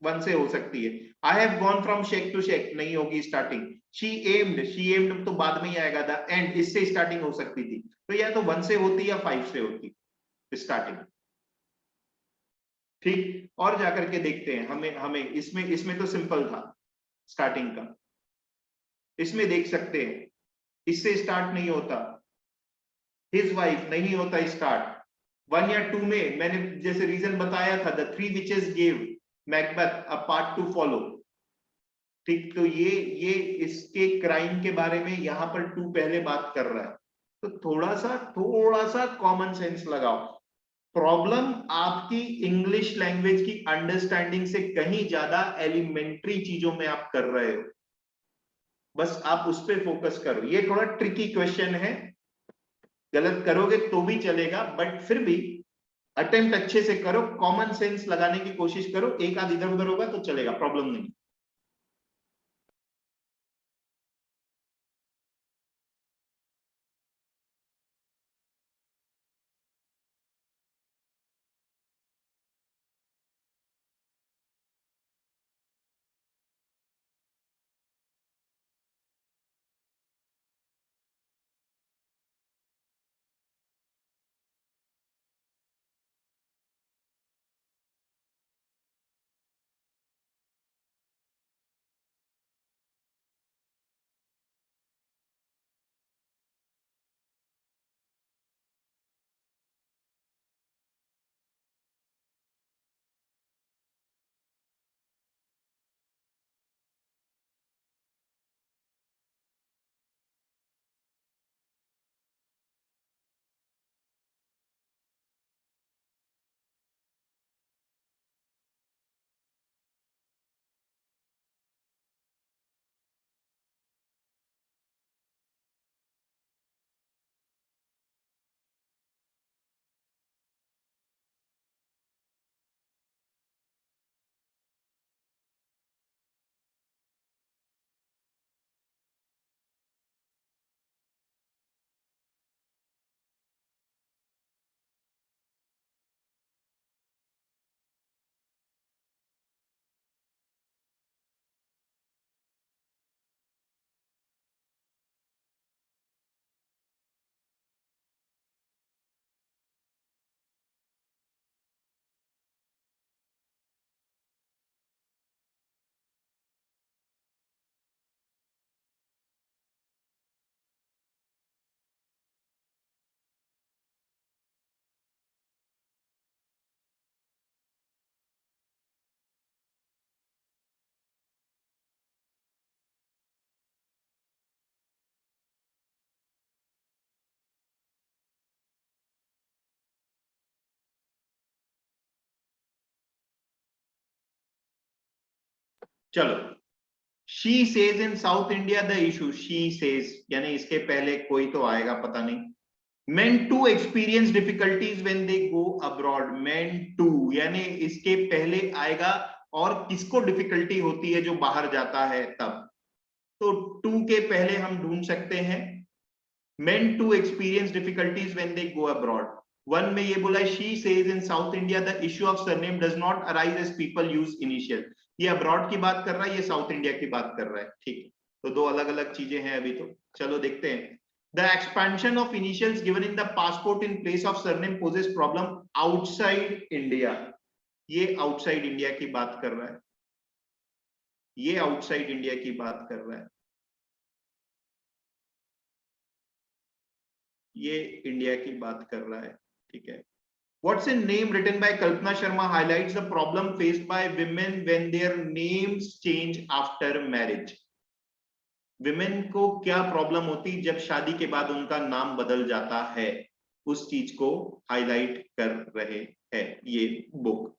1 से हो सकती है। I have gone from shake to shake, नहीं होगी स्टार्टिंग। शी एम्ड तो बाद में ही आएगा, द एंड इससे स्टार्टिंग हो सकती थी, तो या तो 1 से होती या 5 से होती स्टार्टिंग। ठीक, और जाकर के देखते हैं, हमें इसमें तो सिंपल था स्टार्टिंग का, इसमें देख सकते हैं, इससे स्टार्ट नहीं होता, हिज वाइफ नहीं होता स्टार्ट। 1 या 2 में मैंने जैसे रीजन बताया था, the 3 witches give Macbeth a part two follow. ठीक, तो ये इसके क्राइम के बारे में यहाँ पर 2 पहले बात कर रहा है, तो थोड़ा सा कॉमन सेंस लगाओ। प्रॉब्लम आपकी इंग्लिश लैंग्वेज की अंडरस्टैंडिंग से कहीं ज्यादा एलिमेंट्री चीजों में आप कर रहे हो, बस आप उस पर फोकस करो। ये थोड़ा ट्रिकी क्वेश्चन है, गलत करोगे तो भी चलेगा, बट फिर भी अटेम्प्ट अच्छे से करो, कॉमन सेंस लगाने की कोशिश करो, एक आध इधर उधर होगा तो चलेगा, प्रॉब्लम नहीं। चलो, she says in south India the issue, she says यानी इसके पहले कोई तो आएगा, पता नहीं। men to experience difficulties when they go abroad, men to यानी इसके पहले आएगा, और किसको डिफिकल्टी होती है जो बाहर जाता है तब, तो टू के पहले हम ढूंढ सकते हैं men to experience difficulties when they go abroad। 1 में ये बोला she says in South India the issue of surname does not arise as people use initial। ये अब्रॉड की बात कर रहा है, ये साउथ इंडिया की बात कर रहा है, ठीक है, तो 2 अलग अलग चीजें हैं अभी तो। चलो देखते हैं, the expansion of initials given in the passport in place of surname poses problem outside India। ये आउटसाइड इंडिया की बात कर रहा है, ये आउटसाइड इंडिया की बात कर रहा है, ये इंडिया की बात कर रहा है, ठीक है। What's a name written by Kalpana Sharma highlights the problem faced by women when their names change after marriage। Women को क्या प्रॉब्लम होती जब शादी के बाद उनका नाम बदल जाता है, उस चीज को हाईलाइट कर रहे हैं ये बुक।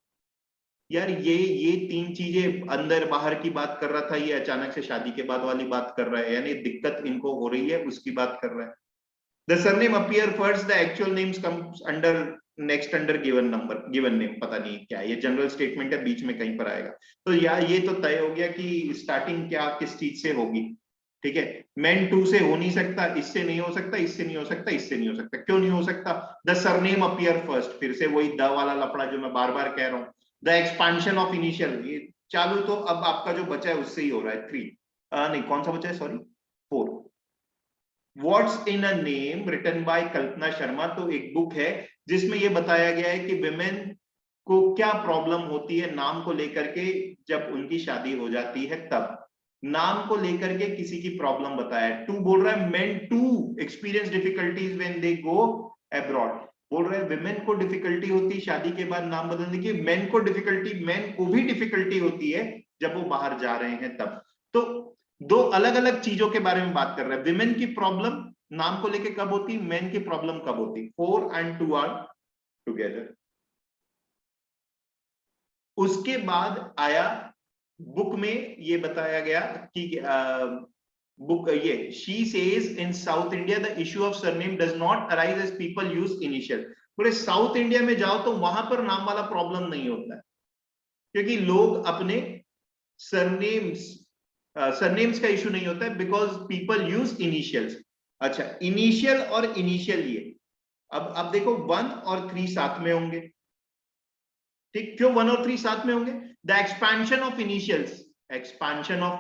यार ये 3 चीजें, अंदर बाहर की बात कर रहा था, ये अचानक से शादी के बाद वाली बात कर रहा है, यानी दिक्कत इनको हो रही है उसकी बात कर रहा है। The surname appear first, the actual names comes under next under given number, given name पता नहीं क्या, ये जनरल स्टेटमेंट है, बीच में कहीं पर आएगा। तो यार ये तो तय हो गया कि स्टार्टिंग क्या किस चीज से होगी, ठीक है। men to से हो नहीं सकता, इससे नहीं हो सकता, इससे नहीं हो सकता, इससे नहीं हो सकता, क्यों नहीं हो सकता? The surname appear first, फिर से वही द वाला लफड़ा जो मैं बार बार कह रहा हूँ। The expansion of initial, ये चालू तो अब आपका जो बचा है उससे ही हो रहा है, 3 नहीं कौन सा बचा है, sorry 4। What's in a name written by कल्पना शर्मा, तो एक बुक है जिसमें ये बताया गया है कि विमेन को क्या प्रॉब्लम होती है नाम को लेकर के जब उनकी शादी हो जाती है तब। नाम को लेकर के किसी की प्रॉब्लम बताया। 2 बोल रहा है men too experience difficulties when they go abroad। बोल रहे हैं विमेन को डिफिकल्टी होती है शादी के बाद नाम बदलने की, मेन को भी डिफिकल्टी होती है जब वो बाहर जा रहे हैं तब। तो दो अलग अलग चीजों के बारे में बात कर रहे हैं। विमेन की प्रॉब्लम नाम को लेके कब होती, मेन की प्रॉब्लम कब होती। 4 and 2 आर टुगेदर। उसके बाद आया बुक में ये बताया गया कि बुक ये she says in South India the issue of surname does not arise as people use initial। बोले साउथ इंडिया में जाओ तो वहां पर नाम वाला प्रॉब्लम नहीं होता है, क्योंकि लोग अपने सरनेम्स का इशू नहीं होता है, बिकॉज पीपल यूज इनिशियल्स। अच्छा, इनिशियल और इनिशियल ये अब देखो 1 और 3 साथ में होंगे, ठीक। क्यों 1 और 3 साथ में होंगे? The expansion of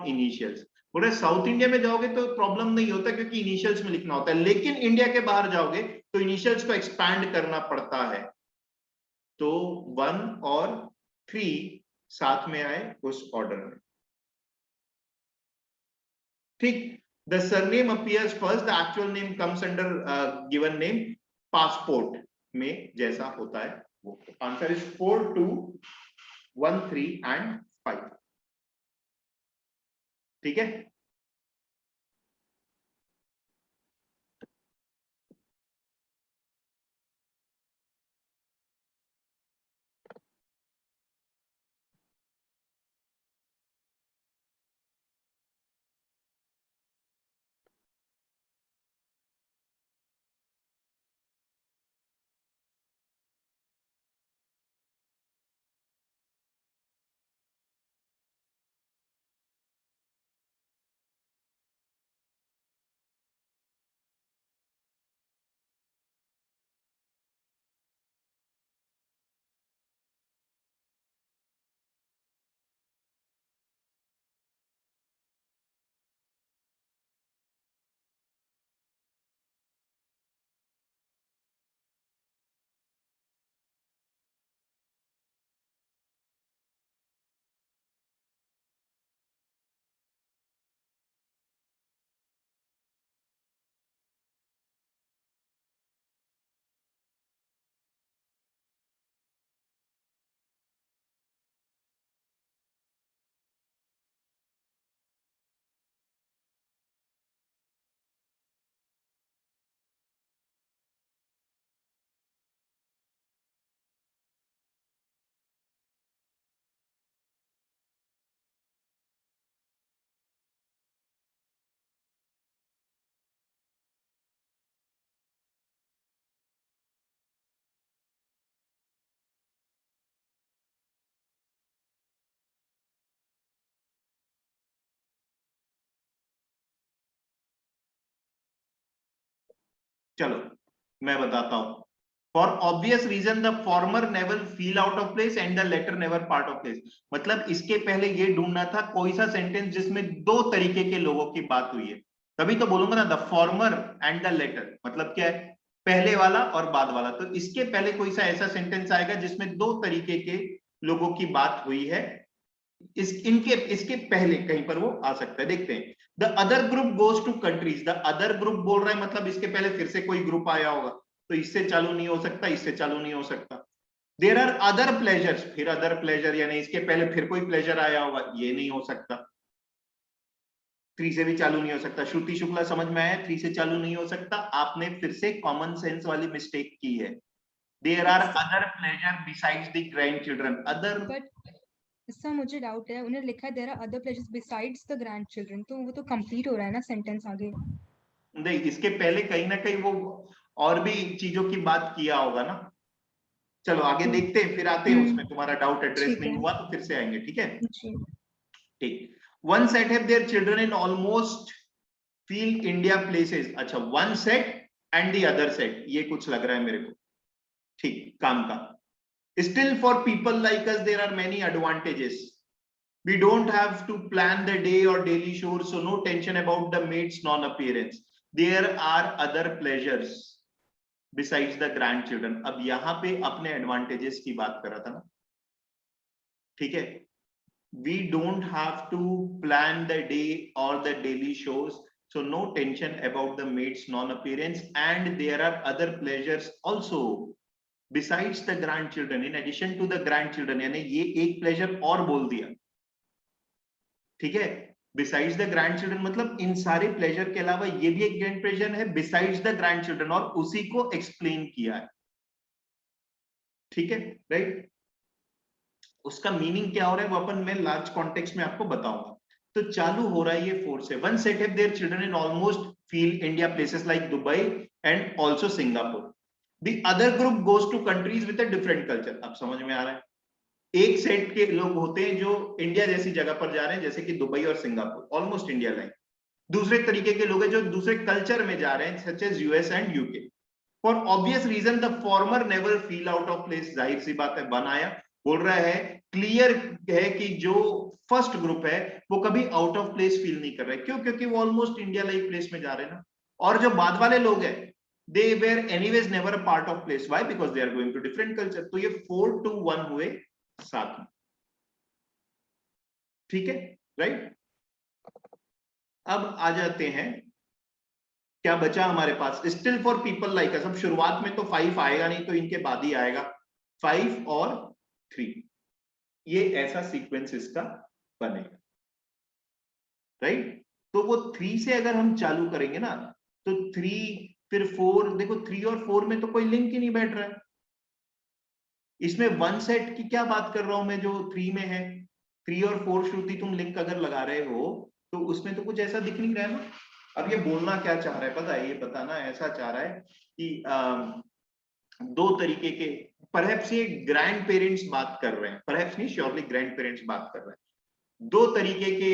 initials. बोले साउथ इंडिया में जाओगे तो प्रॉब्लम नहीं होता क्योंकि इनिशियल्स में लिखना होता है, लेकिन इंडिया के बाहर जाओगे तो इनिशियल्स को एक्सपैंड करना पड़ता है। तो 1 और 3 साथ में आए उस ऑर्डर में, ठीक। The surname appears first, the actual name comes under given name. Passport में जैसा होता है वो। आंसर इज 4, 2, 1, 3 एंड 5, ठीक है। चलो मैं बताता हूं। For obvious reason the former never feel out of place and the latter never part of place. मतलब इसके पहले ये ढूंढना था कोई सा सेंटेंस जिसमें 2 तरीके के लोगों की बात हुई है, तभी तो बोलूंगा ना the former and the latter. मतलब क्या है, पहले वाला और बाद वाला। तो इसके पहले कोई सा ऐसा सेंटेंस आएगा जिसमें 2 तरीके के लोगों की बात हुई है। इसके पहले कहीं पर वो आ सकता है, देखते हैं। The other group goes to countries. The other group बोल रहा है मतलब इसके पहले फिर से कोई ग्रुप आया होगा, तो इससे चालू नहीं हो सकता, इससे चालू नहीं हो सकता। देयर आर अदर प्लेजर्स, फिर अदर प्लेजर यानी इसके पहले फिर कोई प्लेजर आया होगा, ये नहीं हो सकता। 3 से भी चालू नहीं हो सकता। श्रुति शुक्ला समझ में आया, 3 से चालू नहीं हो सकता। आपने फिर से कॉमन सेंस वाली मिस्टेक की है। There are other pleasure besides the grand children. Other इसका मुझे डाउट है, उन्हें लिखा है there are other pleasures besides the grandchildren, तो वो तो कंप्लीट हो रहा है ना सेंटेंस आगे। नहीं, इसके पहले कहीं ना कहीं वो और भी चीजों की बात किया होगा ना। चलो आगे देखते हैं, फिर आते हैं उसमें। तुम्हारा डाउट एड्रेस नहीं हुआ तो फिर से आएंगे, ठीक है। ठीक। One set have their children in almost feel India places. अच्छा, one set and the other set, ये कुछ लग रहा है मेरे को, ठीक, काम का। Still for people like us there are many advantages. We don't have to plan the day or daily chores, so no tension about the maid's non-appearance. There are other pleasures besides the grandchildren. अब यहाँ पे अपने advantages की बात कर रहा था ना, ठीक है, we don't have to plan the day or the daily shows, so no tension about the maid's non-appearance, and there are other pleasures also besides the grandchildren, in addition to the grandchildren, यानी ये एक pleasure और बोल दिया, ठीक है, besides the grandchildren मतलब इन सारे pleasure के अलावा ये भी एक grand pleasure है besides the grandchildren, और उसी को explain किया है, ठीक है, राइट। उसका मीनिंग क्या हो रहा है वो अपन मैं लार्ज कॉन्टेक्स्ट में आपको बताऊंगा। तो चालू हो रहा है ये 4 से। One set have their children in almost feel India places like Dubai and also Singapore. The other group goes to countries with a different culture. अब समझ में आ रहा है, एक सेट के लोग होते हैं जो इंडिया जैसी जगह पर जा रहे हैं, जैसे कि दुबई और सिंगापुर, ऑलमोस्ट इंडिया लाइक। दूसरे तरीके के लोग हैं जो दूसरे कल्चर में जा रहे हैं, such as US and UK. For obvious reason the former never feel out of place. जाहिर सी बात है, बनाया बोल रहा है, क्लियर है कि जो फर्स्ट ग्रुप है वो कभी आउट ऑफ प्लेस फील नहीं कर रहे। क्यों? क्योंकि वो ऑलमोस्ट इंडिया लाइक प्लेस में जा रहे हैं ना। और जो बाद वाले लोग हैं, they were anyways never a part of place. Why? Because they are going to different culture. तो ये 4 to 1 हुए साथ में, ठीक है, राइट। अब आ जाते हैं, क्या बचा हमारे पास? Still for people like us. अब शुरुआत में तो 5 आएगा नहीं, तो इनके बाद ही आएगा 5 और 3। ये ऐसा सीक्वेंस इसका बनेगा, राइट। तो वो 3 से अगर हम चालू करेंगे ना, तो 3 फिर 4, देखो 3 और 4 में तो कोई लिंक ही नहीं बैठ रहा है। इसमें 1 सेट की क्या बात कर रहा हूं मैं जो 3 में है। 3 और 4 श्रुति तुम लिंक अगर लगा रहे हो तो उसमें तो कुछ ऐसा दिख नहीं रहा है ना। अब ये बोलना क्या चाह रहा है पता है? ये बताना ऐसा चाह रहा है कि दो तरीके के, परहैप्स ये ग्रैंड पेरेंट्स बात कर रहे हैं, परहैप्स नहीं, श्योरली ग्रैंड पेरेंट्स बात कर रहे हैं। दो तरीके के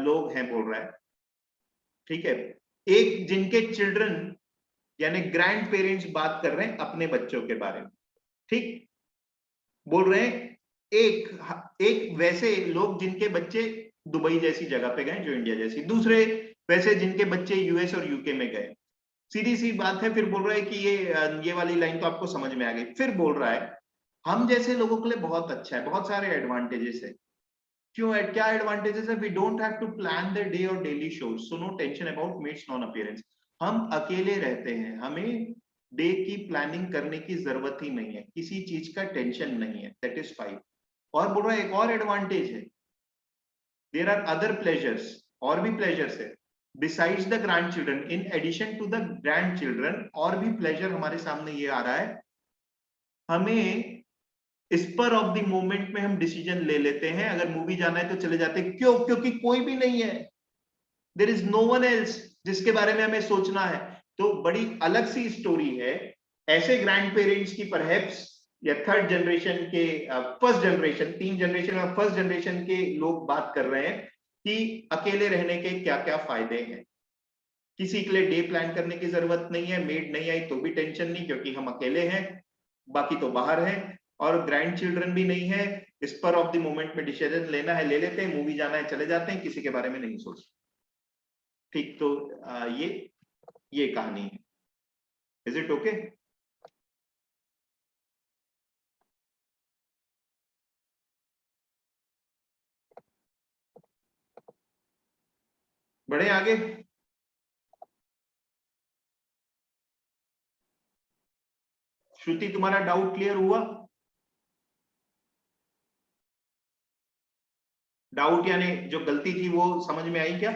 लोग हैं बोल रहा है, ठीक है। एक जिनके चिल्ड्रन यानी ग्रैंड पेरेंट्स बात कर रहे हैं अपने बच्चों के बारे में, ठीक, बोल रहे हैं। एक वैसे लोग जिनके बच्चे दुबई जैसी जगह पे गए, जो इंडिया जैसी। दूसरे वैसे जिनके बच्चे यूएस और यूके में गए। सीधी सी बात है। फिर बोल रहा है कि ये वाली लाइन तो आपको समझ में आ गई। फिर बोल रहा है हम जैसे लोगों के लिए बहुत अच्छा है, बहुत सारे एडवांटेजेस है। क्यों? क्या एडवांटेजेस है? We don't have to plan the day और daily shows, so no tension about maids non appearance. हम अकेले रहते हैं, हमें डे की प्लानिंग करने की जरूरत ही नहीं है, किसी चीज का टेंशन नहीं है, दैट इज 5। और बोल रहा है एक और एडवांटेज है, देयर आर अदर प्लेजर्स, और भी प्लेजर्स है besides the grand children, in addition to the grand children. और भी प्लेजर हमारे सामने ये आ रहा है, हमें स्पर ऑफ द मोमेंट में हम डिसीजन ले लेते हैं। अगर मूवी जाना है तो चले जाते हैं। क्यों? क्योंकि कोई भी नहीं है, there is no one else जिसके बारे में हमें सोचना है। तो बड़ी अलग सी स्टोरी है ऐसे ग्रैंड पेरेंट्स की, परहैप्स या थर्ड जनरेशन के, फर्स्ट जनरेशन, 3 जनरेशन और फर्स्ट जनरेशन के लोग बात कर रहे हैं कि अकेले रहने के क्या क्या फायदे हैं। किसी के लिए डे प्लान करने की जरूरत नहीं है, मेड नहीं आई तो भी टेंशन नहीं क्योंकि हम अकेले हैं, बाकी तो बाहर हैं। और ग्रैंड चिल्ड्रन भी नहीं है, स्पर ऑफ द मोमेंट में डिसीजन लेना है ले लेते हैं, मूवी जाना है चले जाते हैं, किसी के बारे में नहीं सोचते, ठीक। तो ये कहानी है। Is it okay? बढ़े आगे। श्रुति तुम्हारा डाउट क्लियर हुआ? डाउट यानी जो गलती थी वो समझ में आई क्या?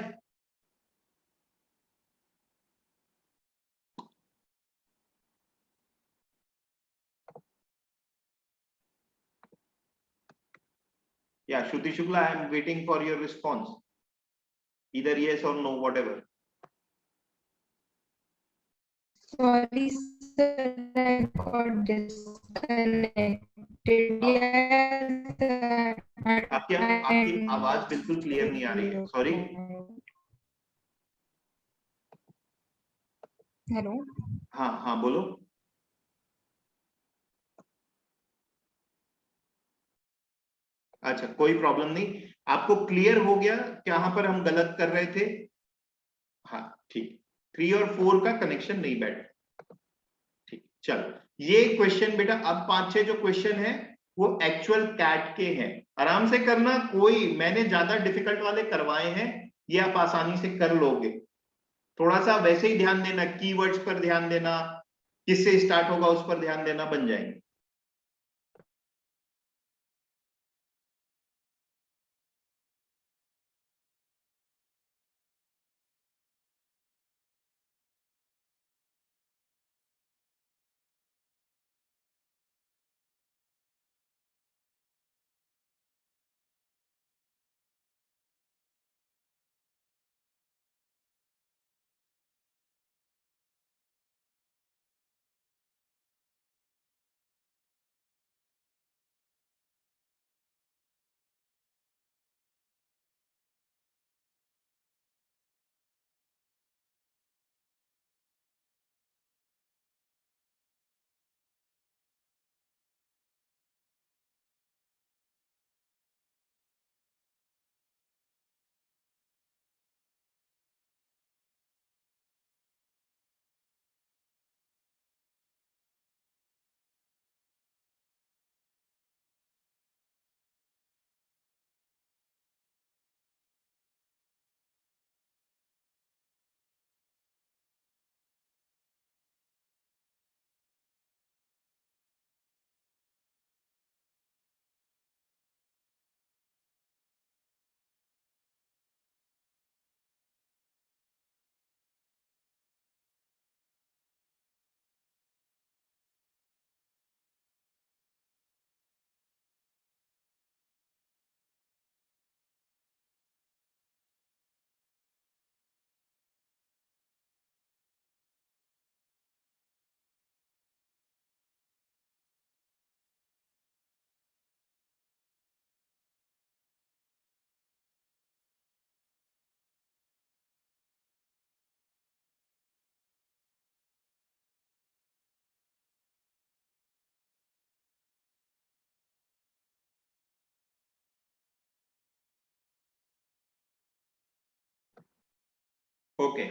Yeah, Shruti Shukla, I am waiting for your response. Either yes or no, whatever. Sorry, sir, I got disconnected. Yes, आपकी आवाज बिल्कुल क्लियर नहीं आ रही है, सॉरी। हेलो, हाँ हाँ बोलो। अच्छा, कोई प्रॉब्लम नहीं, आपको क्लियर हो गया कहां पर हम गलत कर रहे थे? हाँ ठीक, 3 और 4 का कनेक्शन नहीं बैठ, ठीक। चलो, ये क्वेश्चन बेटा, अब 5-6 जो क्वेश्चन है वो एक्चुअल कैट के हैं। आराम से करना, कोई मैंने ज्यादा डिफिकल्ट वाले करवाए हैं, ये आप आसानी से कर लोगे। थोड़ा सा वैसे ही ध्यान देना, कीवर्ड्स पर ध्यान देना, किससे स्टार्ट होगा उस पर ध्यान देना, बन जाएंगे। ओके,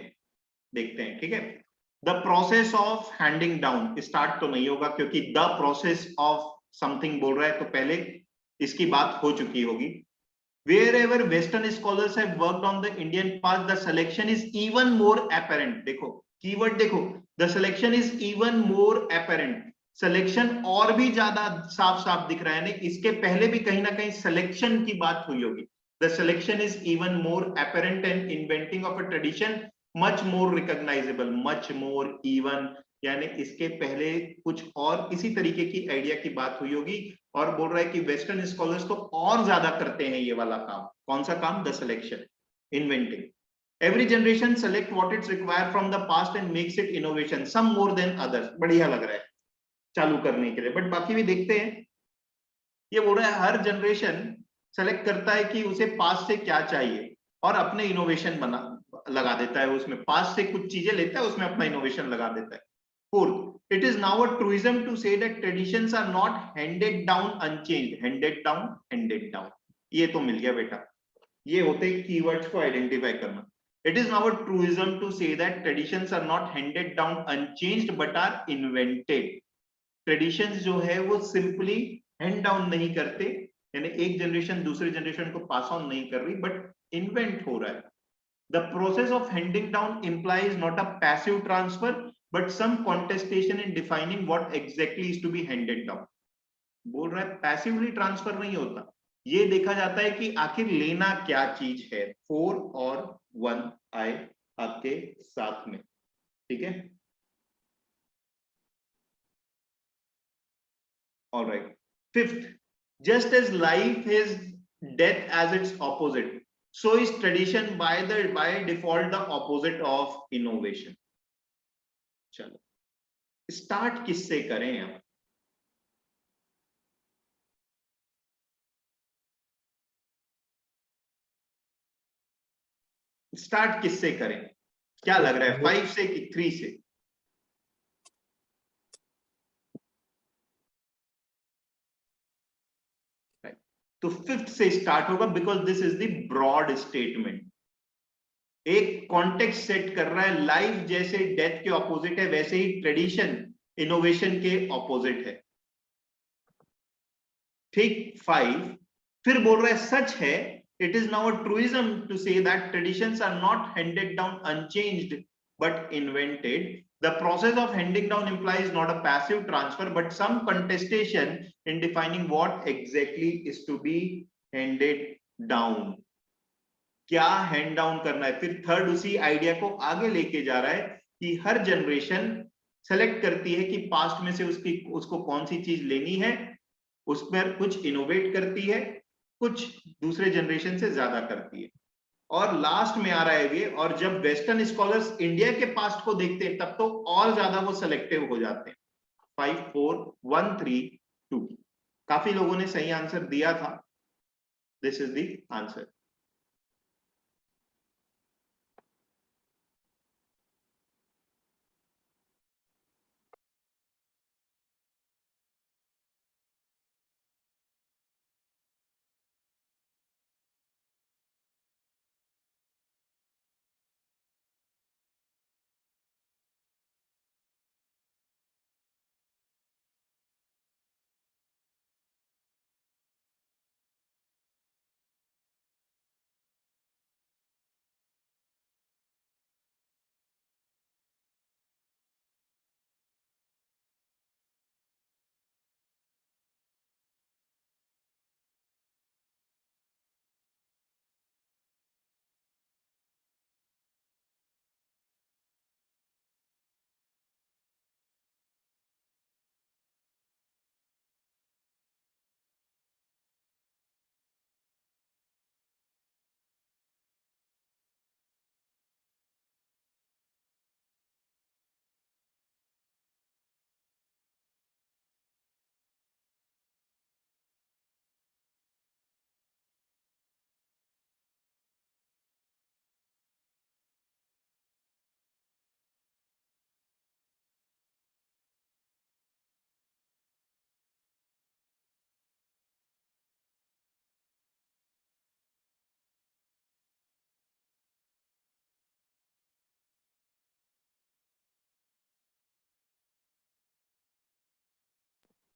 देखते हैं, ठीक है। The process of handing down, start तो नहीं होगा क्योंकि द प्रोसेस ऑफ समथिंग बोल रहा है, तो पहले इसकी बात हो चुकी होगी। Wherever Western scholars have worked on the Indian past, the selection is even more apparent. देखो कीवर्ड देखो, the selection is even more apparent. Selection और भी ज्यादा साफ साफ दिख रहा है। नहीं, इसके पहले भी कहीं ना कहीं सिलेक्शन की बात हुई होगी। The selection is even more apparent and inventing of a tradition much more recognizable, much more even, यानी इसके पहले कुछ और इसी तरीके की आइडिया की बात हुई होगी। और बोल रहा है कि वेस्टर्न स्कॉलर्स तो और ज्यादा करते हैं ये वाला काम। कौन सा काम? The selection, inventing. Every generation select what it's require from the past and makes it innovation, some more than others. बढ़िया लग रहा है चालू करने के लिए, बट बाकी भी देखते हैं। ये बोल रहा है हर जनरेशन सेलेक्ट करता है कि उसे पास्ट से क्या चाहिए और अपने इनोवेशन बना लगा देता है उसमें। पास्ट से कुछ चीजें लेता है, उसमें अपना इनोवेशन लगा देता है। Fourth, it is now a truism to say that traditions are not handed down unchanged. Handed down, handed down. ये तो मिल गया बेटा। ये होते कीवर्ड्स को आइडेंटिफाई करना। It is now a truism to say that traditions are not handed down unchanged but are invented. Traditions जो है वो simply hand down नहीं करते, यानी एक जनरेशन दूसरे जनरेशन को पास ऑन नहीं कर रही, बट इन्वेंट हो रहा है। The process of handing down implies not a passive transfer, but some contestation in defining what exactly is to be handed down. बोल रहा है पैसिवली ट्रांसफर नहीं होता, ये देखा जाता है कि आखिर लेना क्या चीज है। 4 और 1 आए आपके साथ में, ठीक है। Alright. Fifth, just as life has death as its opposite, so is tradition by default the opposite of innovation. चलो स्टार्ट किससे करें अब? स्टार्ट किससे करें? क्या लग रहा है, 5 से कि 3 से? तो 5th से स्टार्ट होगा, because this is the broad statement. एक कॉन्टेक्स्ट सेट कर रहा है, लाइफ जैसे डेथ के ऑपोजिट है वैसे ही ट्रेडिशन इनोवेशन के ऑपोजिट है। ठीक 5, फिर बोल रहा है सच है, it is now a truism to say that traditions are not handed down unchanged but invented. The process of handing down implies not a passive transfer but some contestation in defining what exactly is to be handed down. क्या hand down करना है? फिर third उसी idea को आगे लेके जा रहा है कि हर जनरेशन सेलेक्ट करती है कि पास्ट में से उसको कौन सी चीज लेनी है, उस पर कुछ इनोवेट करती है, कुछ दूसरे जनरेशन से ज्यादा करती है, और लास्ट में आ रहा है ये। और जब वेस्टर्न स्कॉलर्स इंडिया के पास्ट को देखते हैं तब तो और ज्यादा वो सेलेक्टिव हो जाते हैं। 5 4 1 3 2। काफी लोगों ने सही आंसर दिया था। This is the answer.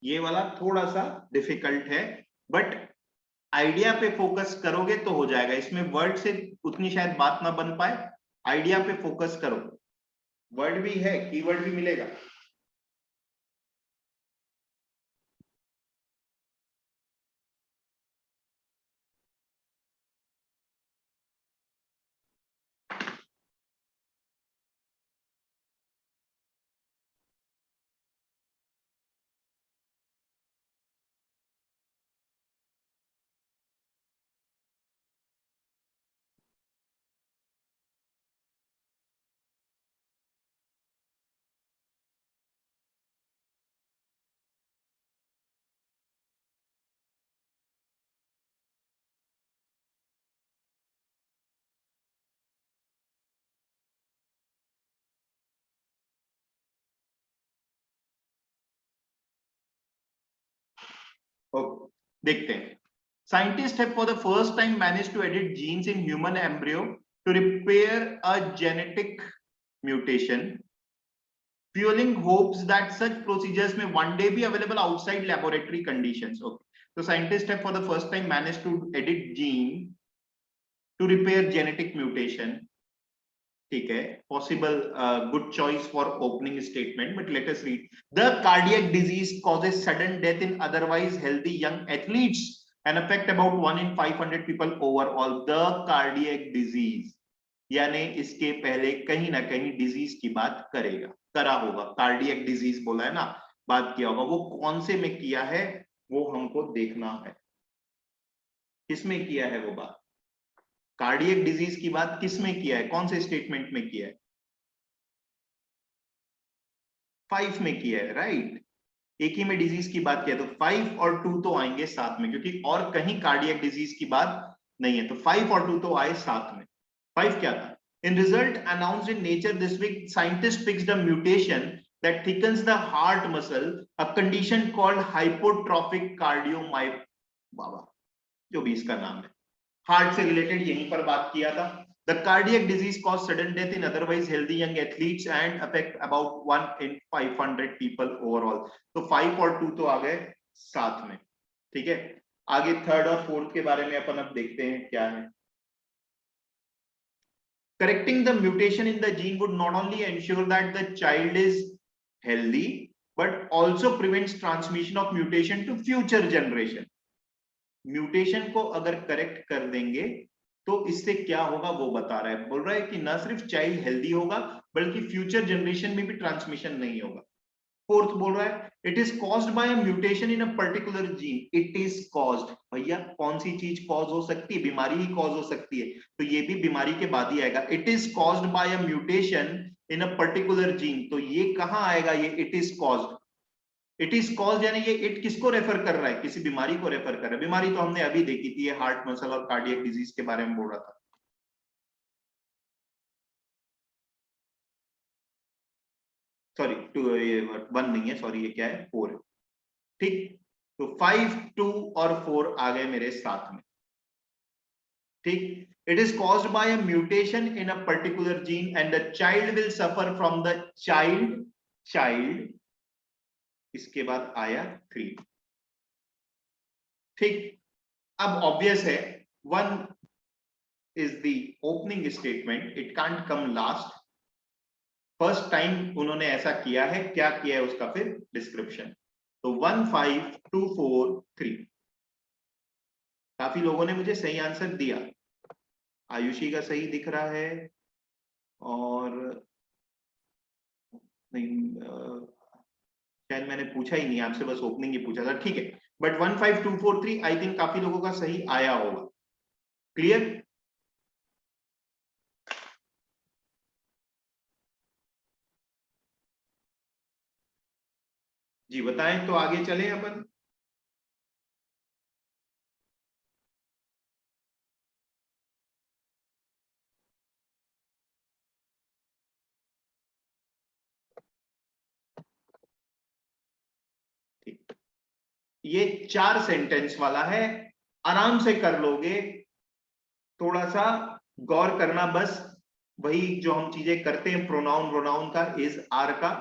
ये वाला थोड़ा सा डिफिकल्ट है, बट आइडिया पे फोकस करोगे तो हो जाएगा। इसमें वर्ड से उतनी शायद बात ना बन पाए, आइडिया पे फोकस करो। वर्ड भी है, कीवर्ड भी मिलेगा। देखते हैं। Scientists have for the first time managed to edit genes in human embryo to repair a genetic mutation, fueling hopes that such procedures may one day be available outside laboratory conditions. Okay. So scientists have for the first time managed to edit gene to repair genetic mutation. ठीक है, possible good choice for opening statement, but let us read. The cardiac disease causes sudden death in otherwise healthy young athletes and affect about 1 in 500 people overall. The cardiac disease, यानी इसके पहले कहीं ना कहीं disease की बात करेगा, करा होगा। कार्डियक डिजीज बोला है ना, बात किया होगा। वो कौन से में किया है वो हमको देखना है, किसमें किया है वो बात। कार्डियक डिजीज की बात किसमें किया है, कौन से स्टेटमेंट में किया है? 5 में किया है, राइट। एक ही में डिजीज की बात किया, तो 5 और 2 तो आएंगे साथ में, क्योंकि और कहीं कार्डियक डिजीज की बात नहीं है, तो 5 और 2 तो आए साथ में। 5 क्या था? In result announced in Nature this week, scientists fixed a mutation that thickens the heart muscle, a condition called hypertrophic cardiomyopathy, बाबा जो भी इसका नाम है, हार्ट से रिलेटेड यहीं पर बात किया था। The cardiac disease cause sudden death in otherwise healthy young athletes and affect about 1 in 500 people overall. तो 5 और 2 तो आ गए साथ में, ठीक है, आगे थर्ड और फोर्थ के बारे में अपन अब देखते हैं क्या है। Correcting the mutation in the gene would not only ensure that the child is healthy but also prevents transmission of mutation to future generation. Mutation को अगर करेक्ट कर देंगे तो इससे क्या होगा वो बता रहा है, बोल रहा है कि ना सिर्फ चाइल्ड हेल्दी होगा बल्कि फ्यूचर जनरेशन में भी ट्रांसमिशन नहीं होगा। फोर्थ बोल रहा है it is caused by a mutation in a particular gene. It is caused, भैया कौन सी चीज कॉज हो सकती है? बीमारी ही कॉज हो सकती है, तो ये भी बीमारी के बाद ही आएगा। It is caused by a mutation in a particular gene, तो ये कहां आएगा? ये it is caused. It is cause यानी ये इट किसको रेफर कर रहा है? किसी बीमारी को रेफर कर रहा है। बीमारी तो हमने अभी देखी थी, ये हार्ट मसल और कार्डियक डिजीज के बारे में बोल रहा था। सॉरी टू, ये वन नहीं है, सॉरी ये क्या है? फोर है। ठीक, तो 5, 2 और 4 आ गए मेरे साथ में। ठीक, it is caused by a mutation in a particular gene and the child will suffer from the child. इसके बाद आया 3। ठीक, अब ऑब्वियस है 1 is the opening statement, it can't come last। First time उन्होंने ऐसा किया है, क्या किया है उसका फिर डिस्क्रिप्शन। तो 1, 5, 2, 4, 3। काफी लोगों ने मुझे सही आंसर दिया। आयुषी का सही दिख रहा है और नहीं, शायद मैंने पूछा ही नहीं आपसे, बस ओपनिंग ही पूछा था। ठीक है, बट 1, 5, 2, 4, 3 आई थिंक काफी लोगों का सही आया होगा। क्लियर? जी बताएं तो आगे चलें अपन। ये 4 सेंटेंस वाला है, आराम से कर लोगे। थोड़ा सा गौर करना बस, वही जो हम चीजें करते हैं प्रोनाउन प्रोनाउन का, इज, आर का।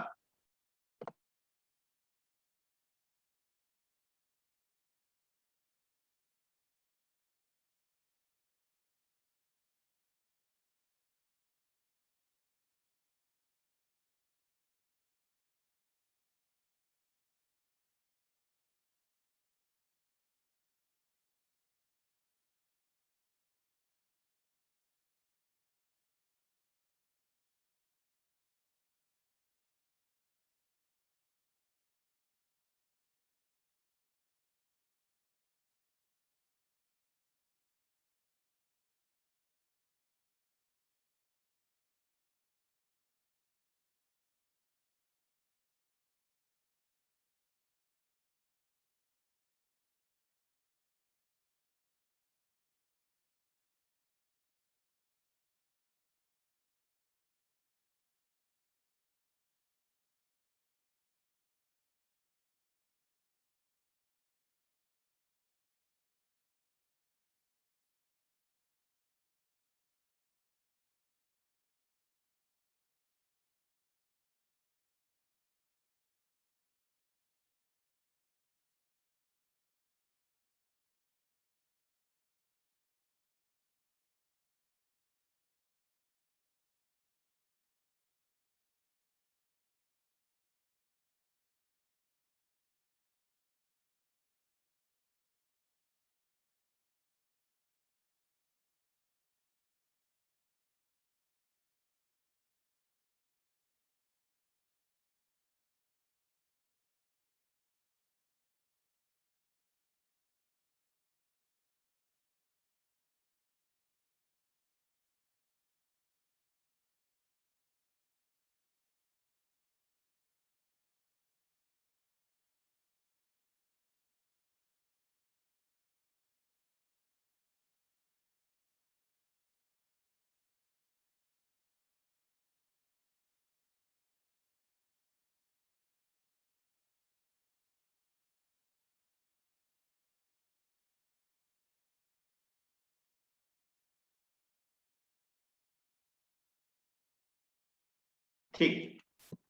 ठीक,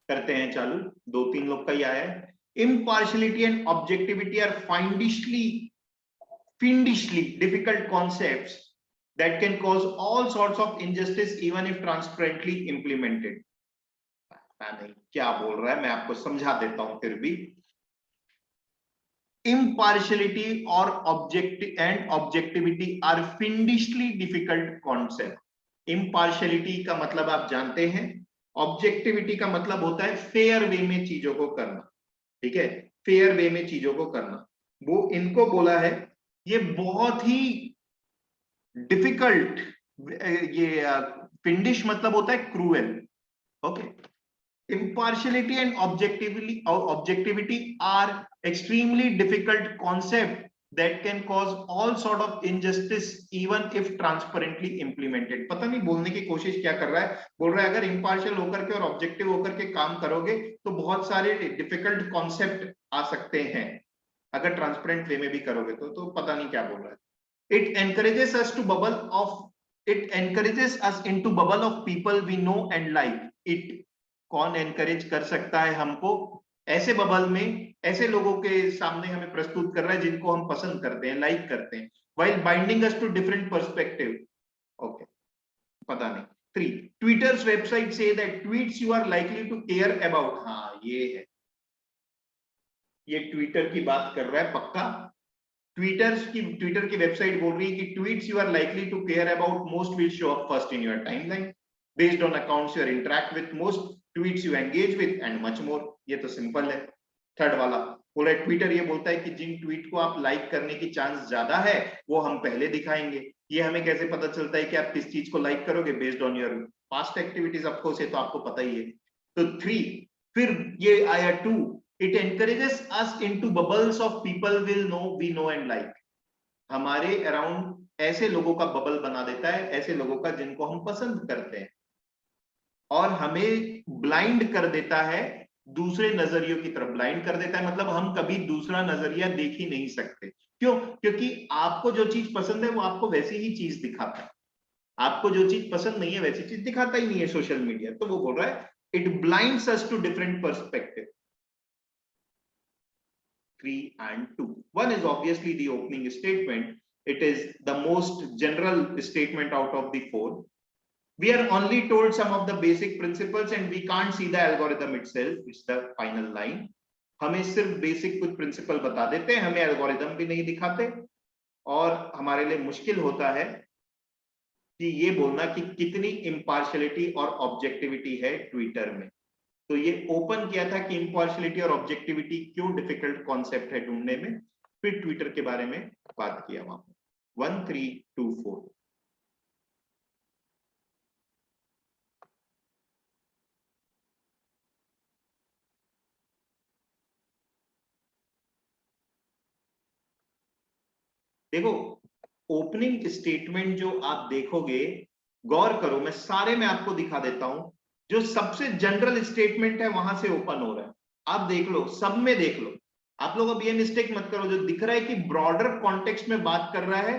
करते हैं चालू। 2-3 लोग का ही आया है। Impartiality and objectivity are fiendishly fiendishly difficult concepts that can cause all sorts of injustice even if transparently implemented. नहीं क्या बोल रहा है, मैं आपको समझा देता हूं फिर भी. Impartiality or objectivity are fiendishly difficult concept. Impartiality का मतलब आप जानते हैं, ऑब्जेक्टिविटी का मतलब होता है फेयर वे में चीजों को करना. ठीक है, फेयर वे में चीजों को करना. वो इनको बोला है, ये बहुत ही डिफिकल्ट. ये फिंडिश मतलब होता है cruel. Okay, impartiality and objectivity are extremely difficult concept that can cause all sort of injustice even if transparently implemented. पता नहीं बोलने की कोशिश क्या कर रहा है. बोल रहा है अगर impartial होकर के और objective होकर के काम करोगे तो बहुत सारे difficult concept आ सकते हैं. अगर ट्रांसपेरेंट वे में भी करोगे तो पता नहीं क्या बोल रहा है. It encourages us into bubble of people we know and like. It कौन एनकरेज कर सकता है हमको ऐसे बबल में, ऐसे लोगों के सामने हमें प्रस्तुत कर रहा है जिनको हम पसंद करते हैं, लाइक करते हैं, while binding us to different perspective. Okay, पता नहीं. 3, Twitter's website say that tweets you are likely to care about. हाँ, ये है, ये ट्विटर की बात कर रहा है पक्का. ट्विटर की वेबसाइट बोल रही है कि tweets you are likely to care about most will show up first in your timeline based on accounts you interact with most, tweets you engage with and much more. ये तो simple है. Third वाला बोल रहा है, Twitter ये बोलता है कि जिन ट्वीट को आप लाइक करने की चांस ज्यादा है वो हम पहले दिखाएंगे. ये हमें कैसे पता चलता है कि आप किस चीज को लाइक करोगे? Based on your past activities. Of course ये तो आपको पता ही है. तो 3, फिर ये आया 2, it encourages us into bubbles of people will know we know and like. हमारे अराउंड ऐसे लोगों का बबल बना देता है, ऐसे लोगों का जिनको हम पसंद करते हैं, और हमें ब्लाइंड कर देता है, दूसरे नजरियों की तरफ ब्लाइंड कर देता है. मतलब हम कभी दूसरा नजरिया देख ही नहीं सकते. क्यों? क्योंकि आपको जो चीज पसंद है वो आपको वैसी ही चीज दिखाता है. आपको जो चीज पसंद नहीं है वैसी चीज दिखाता ही नहीं है सोशल मीडिया. तो वो बोल रहा है it blinds us to different perspective. 3 and 2. One is obviously the opening statement. It is the most general statement out of the 4. We are only told some of the basic principles and we can't see the algorithm itself. It's the final line. हमें सिर्फ basic कुछ principal बता देते हैं, हमें algorithm भी नहीं दिखाते, और हमारे लिए मुश्किल होता है कि ये बोलना कि कितनी इम्पार्शियलिटी और ऑब्जेक्टिविटी है ट्विटर में. तो ये ओपन किया था कि इम्पार्शियलिटी और ऑब्जेक्टिविटी क्यों डिफिकल्ट कॉन्सेप्ट है ढूंढने में, फिर ट्विटर के बारे में बात किया वहां पर. 1, 3, 2, 4. देखो, ओपनिंग स्टेटमेंट जो आप देखोगे, गौर करो, मैं सारे में आपको दिखा देता हूं. जो सबसे जनरल स्टेटमेंट है वहां से ओपन हो रहा है. आप देख लो, सब में देख लो. आप लोग अब ये मिस्टेक मत करो, जो दिख रहा है कि ब्रॉडर कॉन्टेक्स्ट में बात कर रहा है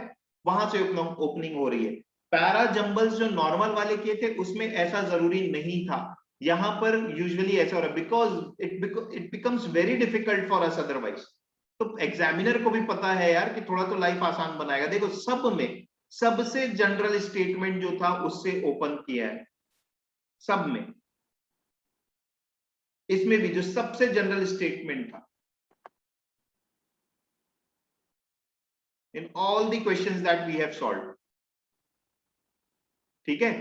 वहां से ओपनिंग हो रही है. पैरा जंबल्स जो नॉर्मल वाले किए थे उसमें ऐसा जरूरी नहीं था. यहां पर यूजुअली ऐसा हो रहा है because it becomes very difficult for us otherwise. तो एग्जामिनर को भी पता है यार कि थोड़ा तो लाइफ आसान बनाएगा. देखो, सब में सबसे जनरल स्टेटमेंट जो था उससे ओपन किया है, सब में. इसमें भी जो सबसे जनरल स्टेटमेंट था, in all the questions that we have solved. ठीक है.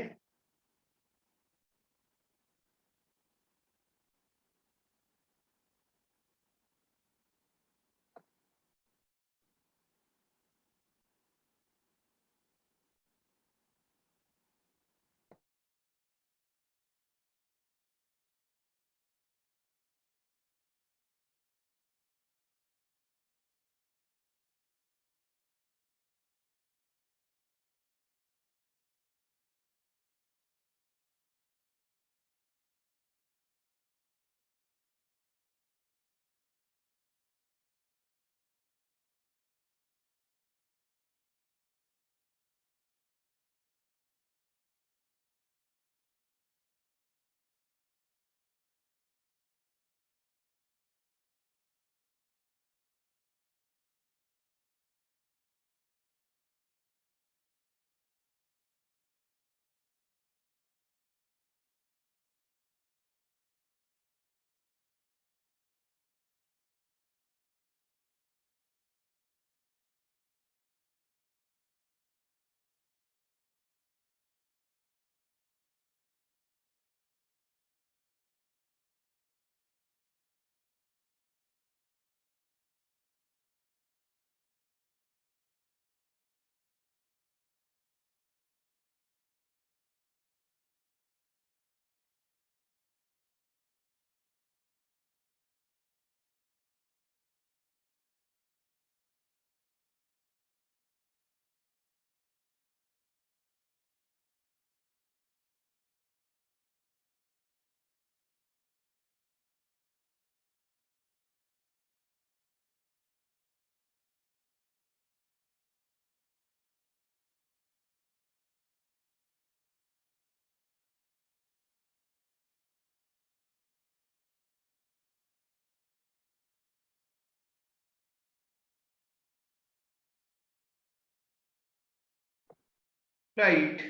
राइट,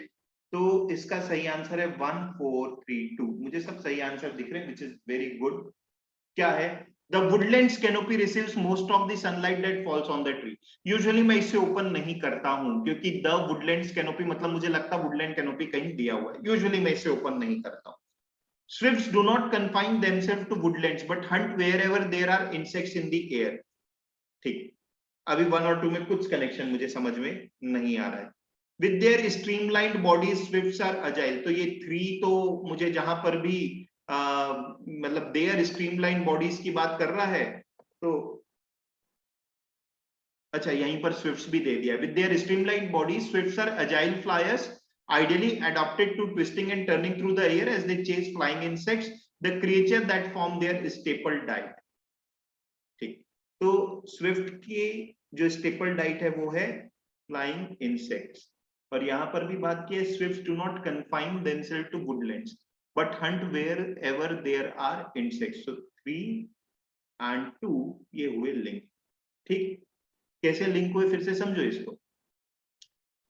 तो इसका सही आंसर है 1432। मुझे सब सही आंसर दिख रहे हैं, विच इज वेरी गुड। क्या है? The Woodlands canopy receives most of the sunlight that falls on the tree. Usually मैं इसे ओपन नहीं करता हूं क्योंकि द वुडलैंड्स कैनोपी मतलब मुझे लगता है वुडलैंड कैनोपी कहीं दिया हुआ है, यूजुअली मैं इसे ओपन नहीं करता हूं। Swifts do not confine themselves to woodlands but hunt wherever there are insects in the air। ठीक, अभी 1 और 2 में कुछ कनेक्शन मुझे समझ में नहीं आ रहा है। With their streamlined bodies, swifts are agile। तो ये 3 तो मुझे जहां पर भी मतलब their streamlined bodies की बात कर रहा है, तो अच्छा यहीं पर swifts भी दे दिया। With their streamlined bodies, swifts are agile flyers, ideally adapted to twisting and turning through the air as they chase flying insects, the creature that form their staple diet। ठीक, तो स्विफ्ट की जो staple diet है वो है flying insects. और यहां पर भी बात की है, swift do not confine themself to woodlands but hunt wherever there are insects. So 3 and 2 ये हुए लिंक। ठीक, कैसे लिंक हुए फिर से समझो इसको।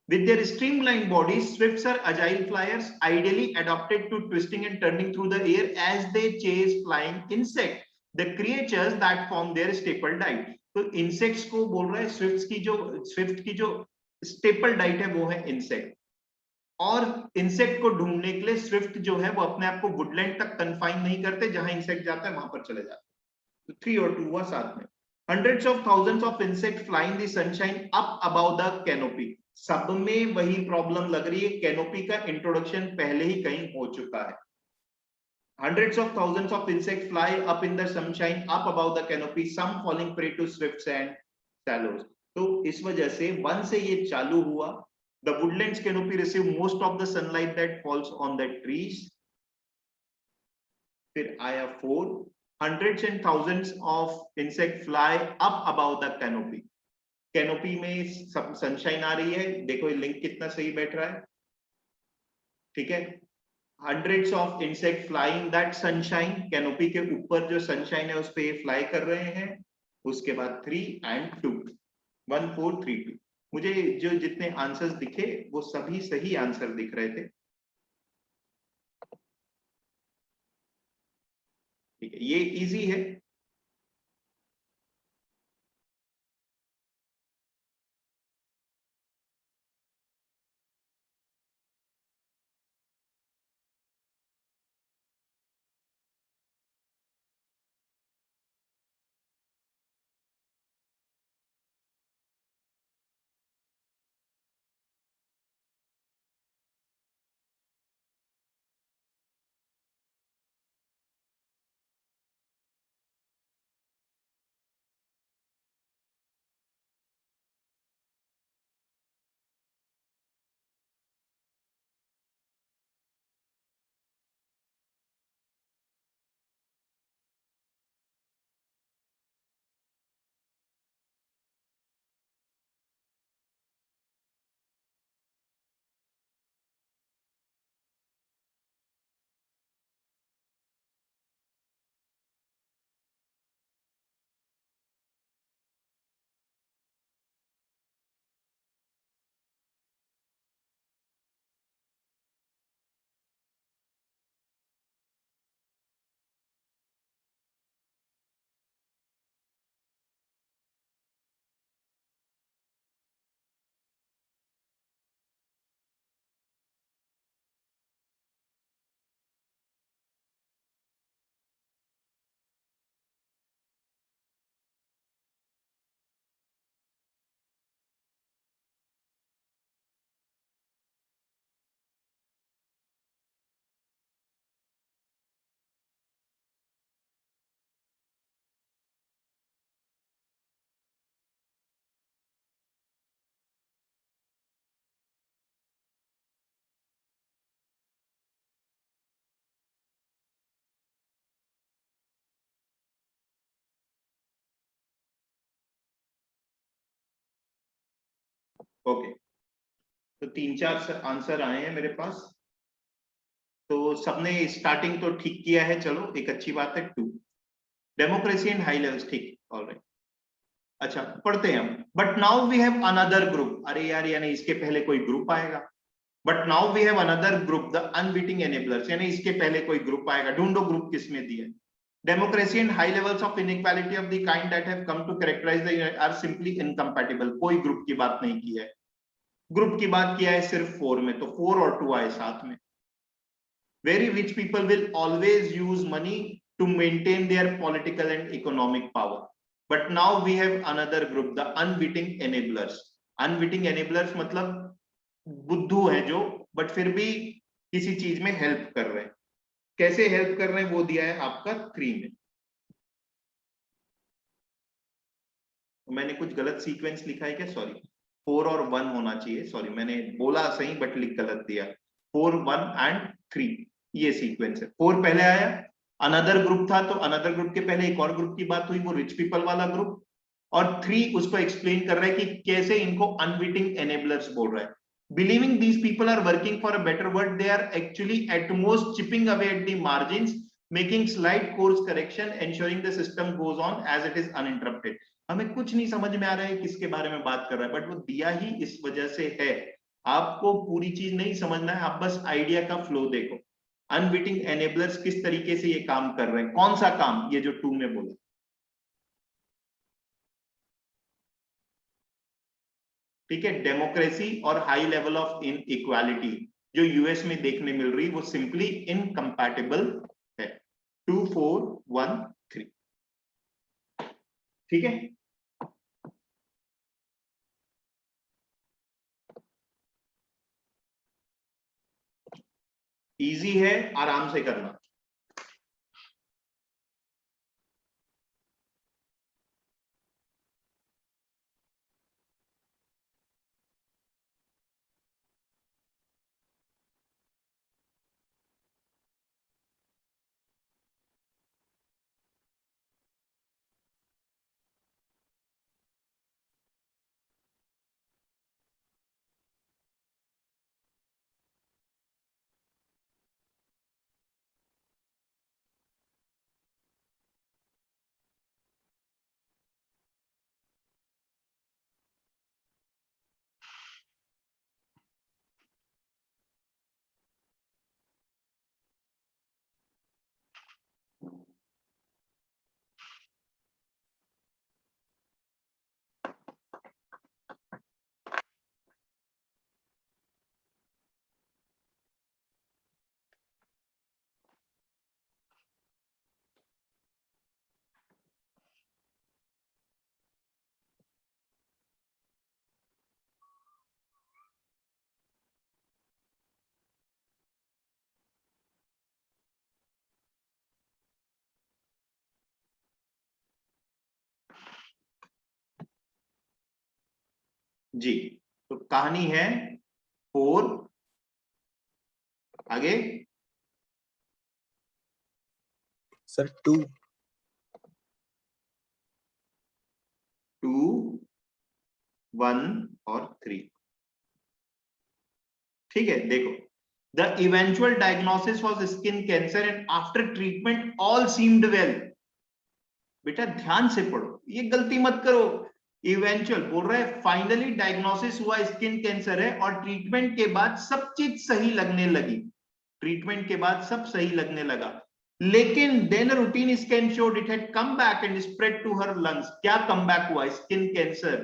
With their streamlined bodies, swifts are agile flyers, ideally adapted to twisting and turning through the air as they chase flying insects, the creatures that form their staple diet। तो insects को बोल रहा है, swift की जो staple diet है वो है insect। और insect को ढूंढने के लिए swift जो है वो अपने आप को woodland तक confine नहीं करते, जहां insect जाता है वहां पर चले जाते हैं। तो 3 और 2 हुआ साथ में। Hundreds of thousands of insects fly in the sunshine up above the canopy। सब में वही प्रॉब्लम लग रही है, कैनोपी का इंट्रोडक्शन पहले ही कहीं हो चुका है। Hundreds of thousands of insects fly up in the sunshine up above the canopy, some falling prey to swifts and swallows। तो इस वजह से 1 से ये चालू हुआ। The woodlands canopy receive most of the sunlight that falls on the trees। फिर आया 4, hundreds and thousands of insects fly up above the canopy। Canopy में सनशाइन आ रही है, देखो ये लिंक कितना सही बैठ रहा है। ठीक है, hundreds of insect flying that sunshine, canopy के ऊपर जो सनशाइन है उस पे ये फ्लाई कर रहे हैं। उसके बाद 3 एंड 2, 1 4 3 2। मुझे जो जितने आंसर्स दिखे वो सभी सही आंसर दिख रहे थे। ठीक है, ये इजी है। ओके, तो 3-4 आंसर आए हैं मेरे पास। तो सबने स्टार्टिंग तो ठीक किया है, चलो एक अच्छी बात है। 2 डेमोक्रेसी एंड हाई लेवल्स, ठीक, ऑलराइट। अच्छा पढ़ते हैं हम। But now we have another group. अरे यार, यानी इसके पहले कोई ग्रुप आएगा। But now we have another group, the unwitting enablers, यानी इसके पहले कोई ग्रुप आएगा। ढूंढो ग्रुप किसमें दिया है। Democracy and high levels of inequality of the kind that have come to characterize the are simply incompatible. कोई ग्रुप की बात नहीं की है। ग्रुप की बात किया है सिर्फ 4 में, तो 4 और 2 आए साथ में। Very rich people will always use money to maintain their political and economic power. But now we have another group, the unwitting enablers. Unwitting enablers मतलब बुद्धू है जो, बट फिर भी किसी चीज में हेल्प कर रहे हैं। कैसे हेल्प कर रहे हैं वो दिया है आपका 3 में। मैंने कुछ गलत सीक्वेंस लिखा है क्या? सॉरी, 4 और 1 होना चाहिए। सॉरी, मैंने बोला सही बट लिख गलत दिया। 4, 1 एंड 3 ये सीक्वेंस है। 4 पहले आया, अनदर ग्रुप था, तो अनदर ग्रुप के पहले एक और ग्रुप की बात हुई, वो रिच पीपल वाला ग्रुप। और 3 उसको एक्सप्लेन कर रहा है कि कैसे इनको अनविटिंग एनेबलर्स बोल रहा है। Believing these people are working for a better world, they are actually at most chipping away at the margins, making slight course correction, ensuring the system goes on as it is uninterrupted. हमें कुछ नहीं समझ में आ रहा है किसके बारे में बात कर रहा है, बट वो दिया ही इस वजह से है। आपको पूरी चीज नहीं समझना है, आप बस आइडिया का फ्लो देखो। अनविटिंग एनेबलर्स किस तरीके से ये काम कर रहे हैं, कौन सा काम, ये जो 2 में बोला। ठीक है, डेमोक्रेसी और हाई लेवल ऑफ इनइक्वालिटी जो यूएस में देखने मिल रही, वो सिंपली इनकम्पैटिबल है। 2, 4, 1, 3। ठीक है, इजी है, आराम से करना। जी, तो कहानी है 4, आगे सर 2, 2, 1 और 3। ठीक है, देखो, the eventual diagnosis was skin cancer and after treatment all seemed well. बेटा ध्यान से पढ़ो, ये गलती मत करो। इवेंचुअल बोल रहा है, फाइनली डायग्नोसिस हुआ स्किन कैंसर है और ट्रीटमेंट के बाद सब चीज सही लगने लगी। ट्रीटमेंट के बाद सब सही लगने लगा, लेकिन then routine scan showed it had come back and spread to her lungs. क्या कम बैक हुआ? स्किन कैंसर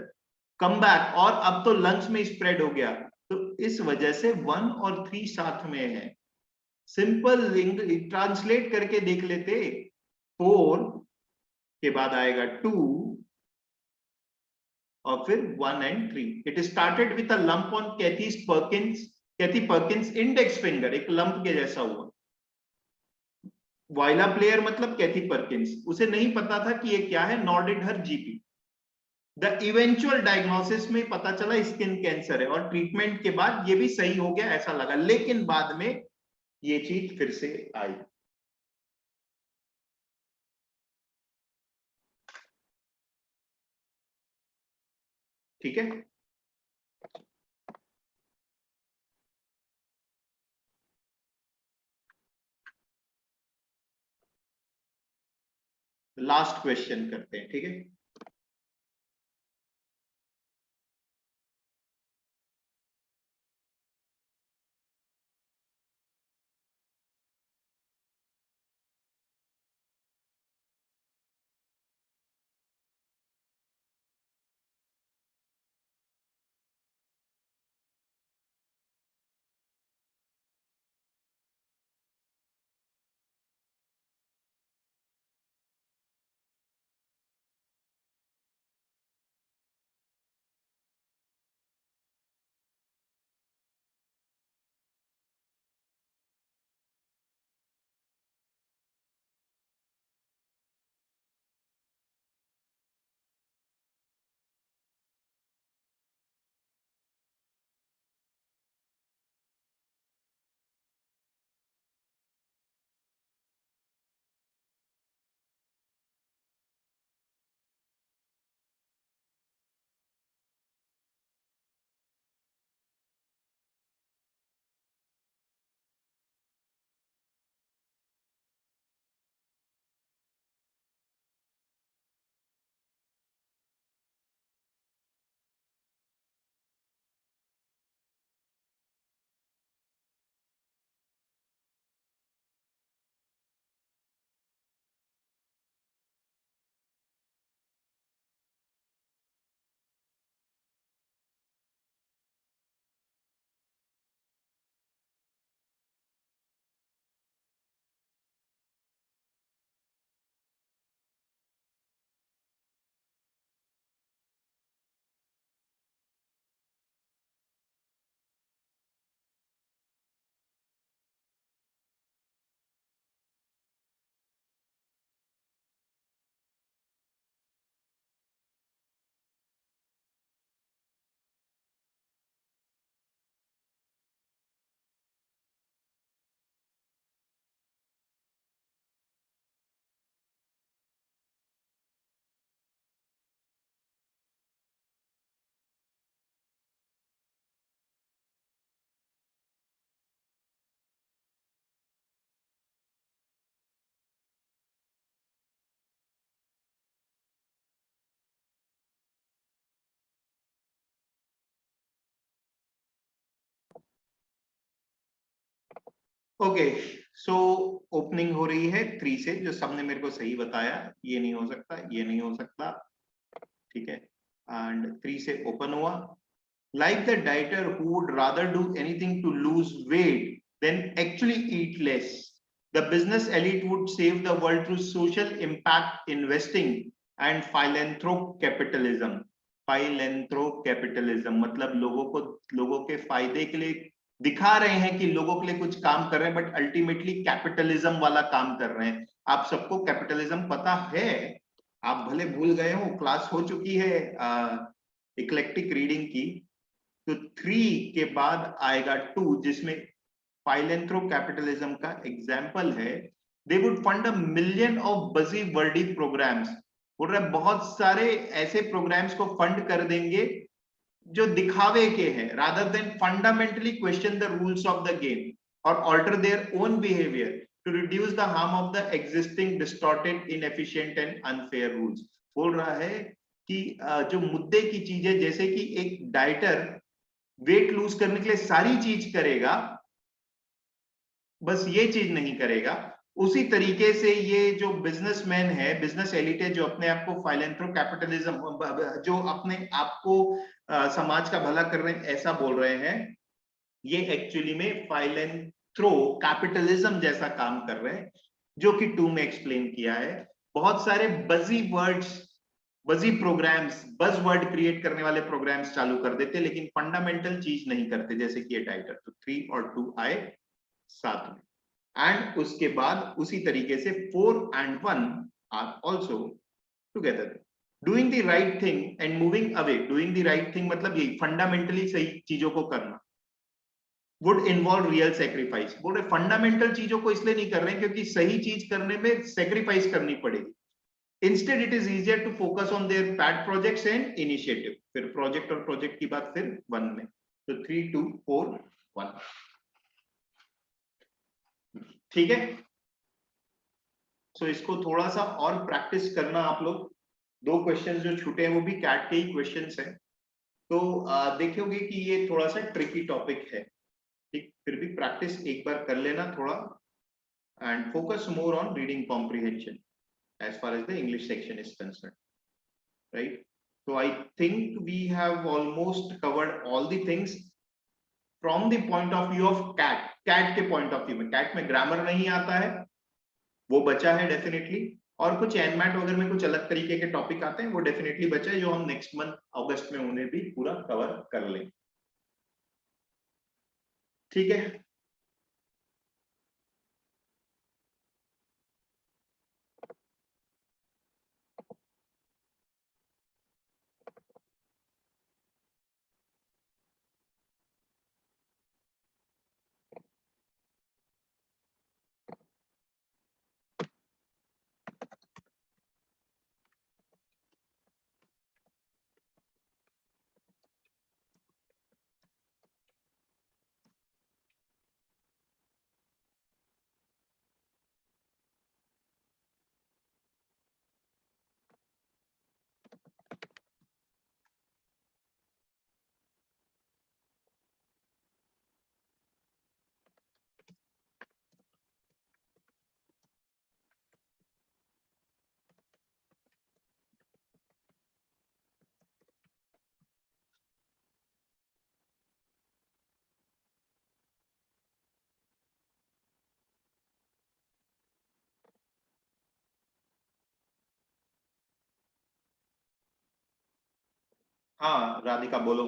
कम बैक, और अब तो लंग्स में स्प्रेड हो गया। तो इस वजह से 1 और 3 साथ में है। सिंपल ट्रांसलेट करके देख लेते। 4 के बाद आएगा 2 और फिर 1 and 3। It started with a lump on Kathy Perkins index finger, एक लंप के जैसा हुआ। वाइला प्लेयर मतलब कैथी पर्किंस, उसे नहीं पता था कि ये क्या है, nor did her GP. The eventual diagnosis में पता चला स्किन कैंसर है, और ट्रीटमेंट के बाद ये भी सही हो गया ऐसा लगा, लेकिन बाद में ये चीज फिर से आई। ठीक है, लास्ट क्वेश्चन करते हैं। ठीक है, ओके, सो ओपनिंग हो रही है 3 से, जो सबने मेरे को सही बताया, ये नहीं हो सकता, ये नहीं हो सकता, ठीक है, एंड 3 से ओपन हुआ। Like the dieter who would rather do anything to lose weight than actually eat less, the business elite would save the world through social impact investing and philanthropicapitalism. Philanthropicapitalism मतलब लोगों के फायदे के लिए दिखा रहे हैं कि लोगों के लिए कुछ काम कर रहे हैं, बट अल्टीमेटली कैपिटलिज्म वाला काम कर रहे हैं। आप सबको कैपिटलिज्म पता है, आप भले भूल गए हो, क्लास हो चुकी है इक्लेक्टिक रीडिंग की। तो 3 के बाद आएगा 2, जिसमें फाइलेंथ्रो कैपिटलिज्म का एग्जाम्पल है। They would fund a million of बजी वर्डी प्रोग्राम्स, बोल रहे बहुत सारे ऐसे प्रोग्राम्स को फंड कर देंगे जो दिखावे के हैं, rather than fundamentally question the rules of the game और alter their own behaviour to reduce the harm of the existing distorted inefficient and unfair rules. बोल रहा है कि जो मुद्दे की चीजें, जैसे कि एक डाइटर वेट लूज करने के लिए सारी चीज करेगा, बस ये चीज नहीं करेगा, उसी तरीके से ये जो बिजनेसमैन है, बिजनेस एलिट है, जो अपने आप को फाइलेंथ्रो कैपिटलिज्म, जो अपने आप को समाज का भला कर रहे हैं ऐसा बोल रहे हैं, ये एक्चुअली में फाइलेंथ्रो कैपिटलिज्म जैसा काम कर रहे हैं, जो कि 2 में एक्सप्लेन किया है। बहुत सारे बजी वर्ड्स, बजी प्रोग्राम्स, बज वर्ड क्रिएट करने वाले प्रोग्राम्स चालू कर देते, लेकिन फंडामेंटल चीज नहीं करते, जैसे कि ये डाइटर। तो 3 और 2 आए साथ में, एंड उसके बाद उसी तरीके से 4 and 1 are also together. Doing the right thing and moving away, doing the right thing मतलब यही फंडामेंटली सही चीजों को करना, वुड इन्वॉल्व रियल सेक्रीफाइस। बोल रहे फंडामेंटल चीजों को इसलिए नहीं कर रहे हैं क्योंकि सही चीज करने में सेक्रीफाइस करनी पड़ेगी। Instead, it is easier to focus on their pet projects and initiative. फिर प्रोजेक्ट और प्रोजेक्ट की बात फिर 1 में। तो 3, 2, 4, 1, ठीक है। सो इसको थोड़ा सा और प्रैक्टिस करना आप लोग। 2 क्वेश्चंस जो छूटे हैं वो भी कैट के ही क्वेश्चंस हैं, तो देखोगे कि ये थोड़ा सा ट्रिकी टॉपिक है, ठीक। फिर भी प्रैक्टिस एक बार कर लेना थोड़ा, and focus more on reading comprehension as far as the English section is concerned, right? So I think we have almost covered all the things from the point of view of CAT. CAT के point of view में, CAT में grammar नहीं आता है, वो बचा है definitely, और कुछ एनमैट वगैरह में कुछ अलग तरीके के टॉपिक आते हैं, वो डेफिनेटली बचा है, जो हम नेक्स्ट मंथ अगस्त में उन्हें भी पूरा कवर कर लेंगे, ठीक है। हाँ राधिका बोलो।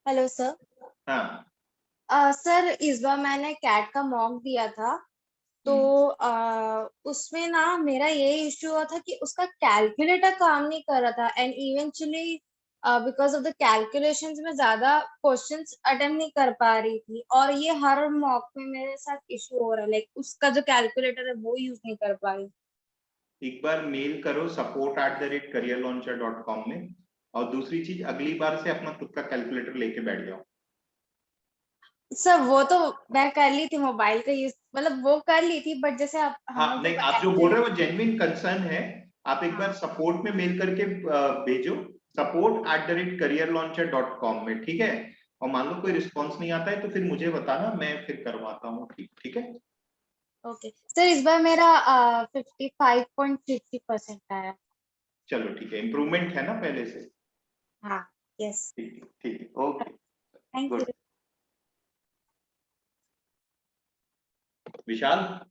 Hello sir. हाँ सर इस बार मैंने कैट का मॉक दिया था, तो उसमें ना मेरा ये इश्यू हुआ था कि उसका कैलकुलेटर काम नहीं कर रहा था, and eventually because of the calculations में ज्यादा क्वेश्चंस अटेम्प्ट नहीं कर पा रही थी, और ये हर मॉक में मेरे साथ इश्यू हो रहा है, लाइक उसका जो कैलकुलेटर है वो यूज नहीं कर पा रही। एक बार मेल करो support@careerlauncher.com में, और दूसरी चीज अगली बार से अपना खुद का कैलकुलेटर लेके बैठ जाओ। सर वो तो मैं कर ली थी, मोबाइल का यूज मतलब वो कर ली थी, बट जैसे आप हाँ नहीं, आप जो बोल रहे हो वो जेन्युइन कंसर्न है, आप एक बार सपोर्ट में मेल करके भेजो support@careerlauncher.com में, ठीक है। और मान लो कोई रिस्पॉन्स नहीं आता है तो फिर मुझे बताना, मैं फिर करवाता हूँ। ठीक है। ओके सर, इस बार मेरा 55.50% आया। चलो ठीक है, इम्प्रूवमेंट है ना पहले से। हाँ, यस, ठीक है, okay, thank good. You. Vishal.